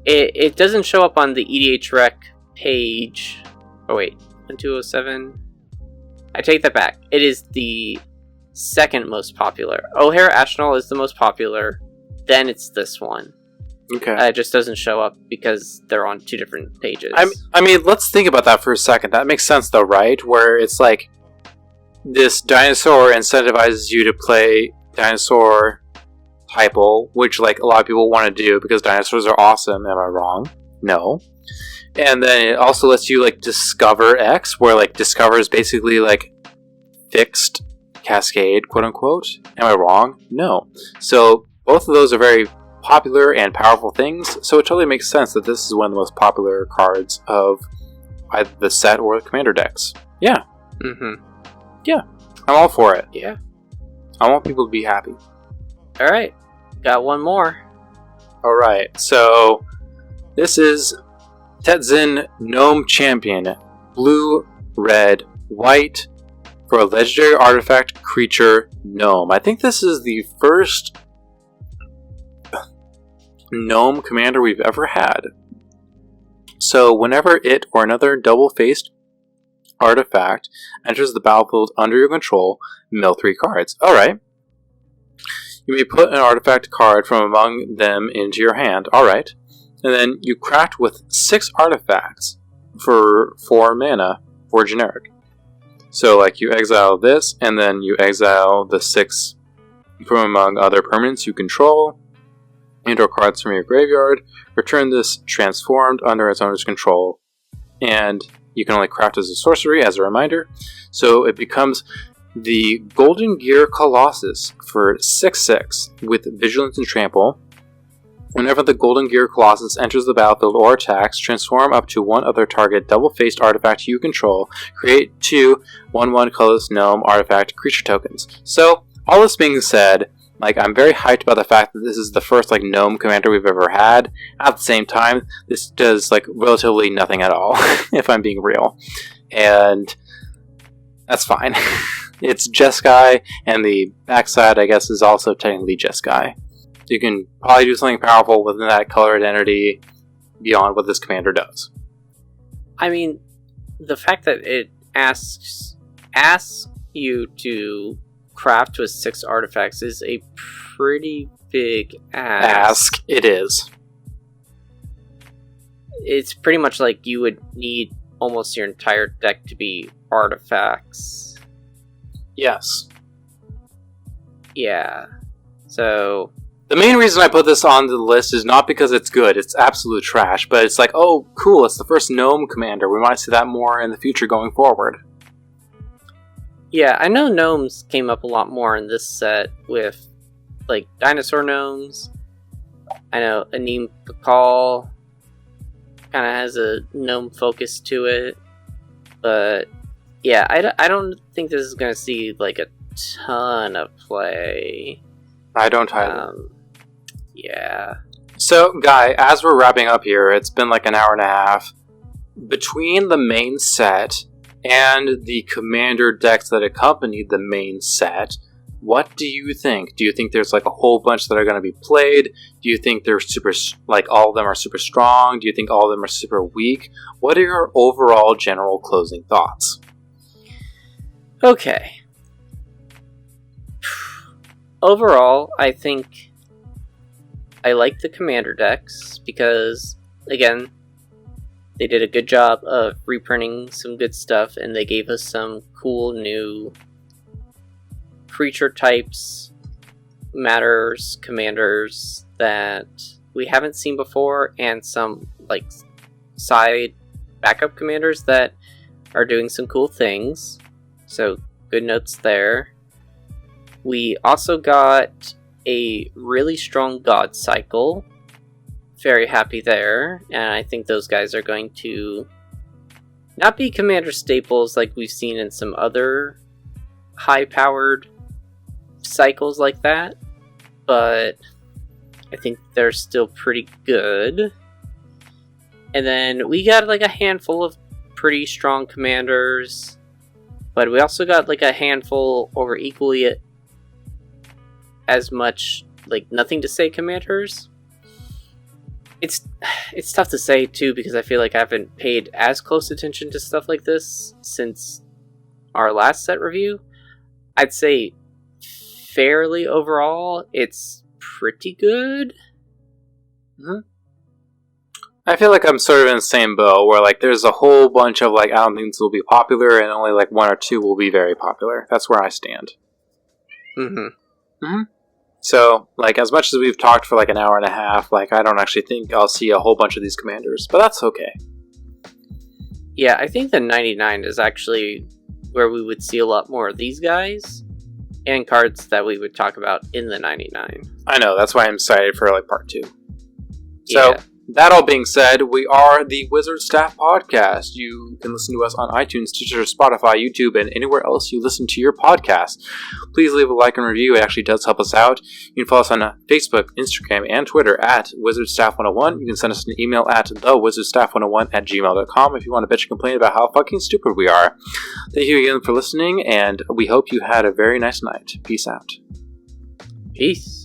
it doesn't show up on the EDH rec page. Oh wait, 1207. I take that back. It is the second most popular. O'Hare Ashnal is the most popular. Then it's this one. Okay. It just doesn't show up because they're on 2 different pages. I mean, let's think about that for a second. That makes sense though, right? Where it's like this dinosaur incentivizes you to play dinosaur typal, which like a lot of people want to do because dinosaurs are awesome. Am I wrong? No. And then it also lets you like discover X, where like discover is basically like fixed Cascade, quote unquote. Am I wrong? No. So both of those are very popular and powerful things, so it totally makes sense that this is one of the most popular cards of either the set or the commander decks. Yeah. Mm-hmm. Yeah. I'm all for it. Yeah. I want people to be happy. Alright. Got one more. Alright, so this is Tetzin Gnome Champion. Blue, red, white for a legendary artifact creature gnome. I think this is the first gnome commander we've ever had. So whenever it or another double-faced artifact enters the battlefield under your control, mill 3 cards. Alright. You may put an artifact card from among them into your hand. Alright. And then you craft with 6 artifacts for 4 mana for generic. So like you exile this, and then you exile the 6 from among other permanents you control, and/or cards from your graveyard. Return this transformed under its owner's control, and you can only craft as a sorcery, as a reminder. So it becomes the Golden Gear Colossus for 6/6 with Vigilance and Trample. Whenever the Golden Gear Colossus enters the battlefield or attacks, transform up to one other target double-faced artifact you control. Create 2 1/1 colorless gnome artifact creature tokens. So, all this being said, like, I'm very hyped about the fact that this is the first, like, gnome commander we've ever had. At the same time, this does, like, relatively nothing at all, if I'm being real. And that's fine. It's Jeskai, and the backside, I guess, is also technically Jeskai. You can probably do something powerful within that color identity beyond what this commander does. I mean, the fact that it asks you to craft with 6 artifacts is a pretty big ask. It is. It's pretty much like you would need almost your entire deck to be artifacts. Yes. Yeah. So the main reason I put this on the list is not because it's good, it's absolute trash, but it's like, oh, cool, it's the first gnome commander. We might see that more in the future going forward. Yeah, I know gnomes came up a lot more in this set with, like, dinosaur gnomes. I know Anim Pakal kind of has a gnome focus to it. But, yeah, I don't think this is going to see, like, a ton of play. I don't either. Yeah. So, Guy, as we're wrapping up here, it's been like an hour and a half. Between the main set and the commander decks that accompanied the main set, what do you think? Do you think there's like a whole bunch that are going to be played? Do you think they're super, like all of them are super strong? Do you think all of them are super weak? What are your overall general closing thoughts? Okay. Overall, I think I like the commander decks because, again, they did a good job of reprinting some good stuff, and they gave us some cool new creature types, matters, commanders that we haven't seen before, and some like side backup commanders that are doing some cool things. So good notes there. We also got a really strong God cycle. Very happy there, and I think those guys are going to not be commander staples like we've seen in some other high-powered cycles like that, but I think they're still pretty good. And then we got like a handful of pretty strong commanders, but we also got like a handful over equally as much like nothing to say commanders. It's tough to say too, because I feel like I haven't paid as close attention to stuff like this since our last set review. I'd say fairly overall, it's pretty good. Mm-hmm. I feel like I'm sort of in the same boat, where like there's a whole bunch of like I don't think this will be popular, and only like 1 or 2 will be very popular. That's where I stand. So, like, as much as we've talked for like an hour and a half, like I don't actually think I'll see a whole bunch of these commanders, but that's okay. Yeah, I think the 99 is actually where we would see a lot more of these guys, and cards that we would talk about in the 99. I know, that's why I'm excited for like part 2. So, yeah. That all being said, we are the Wizard Staff Podcast. You can listen to us on iTunes, Stitcher, Spotify, YouTube, and anywhere else you listen to your podcast. Please leave a like and review. It actually does help us out. You can follow us on Facebook, Instagram, and Twitter at WizardStaff101. You can send us an email at thewizardstaff101@gmail.com if you want to bitch and complain about how fucking stupid we are. Thank you again for listening, and we hope you had a very nice night. Peace out. Peace.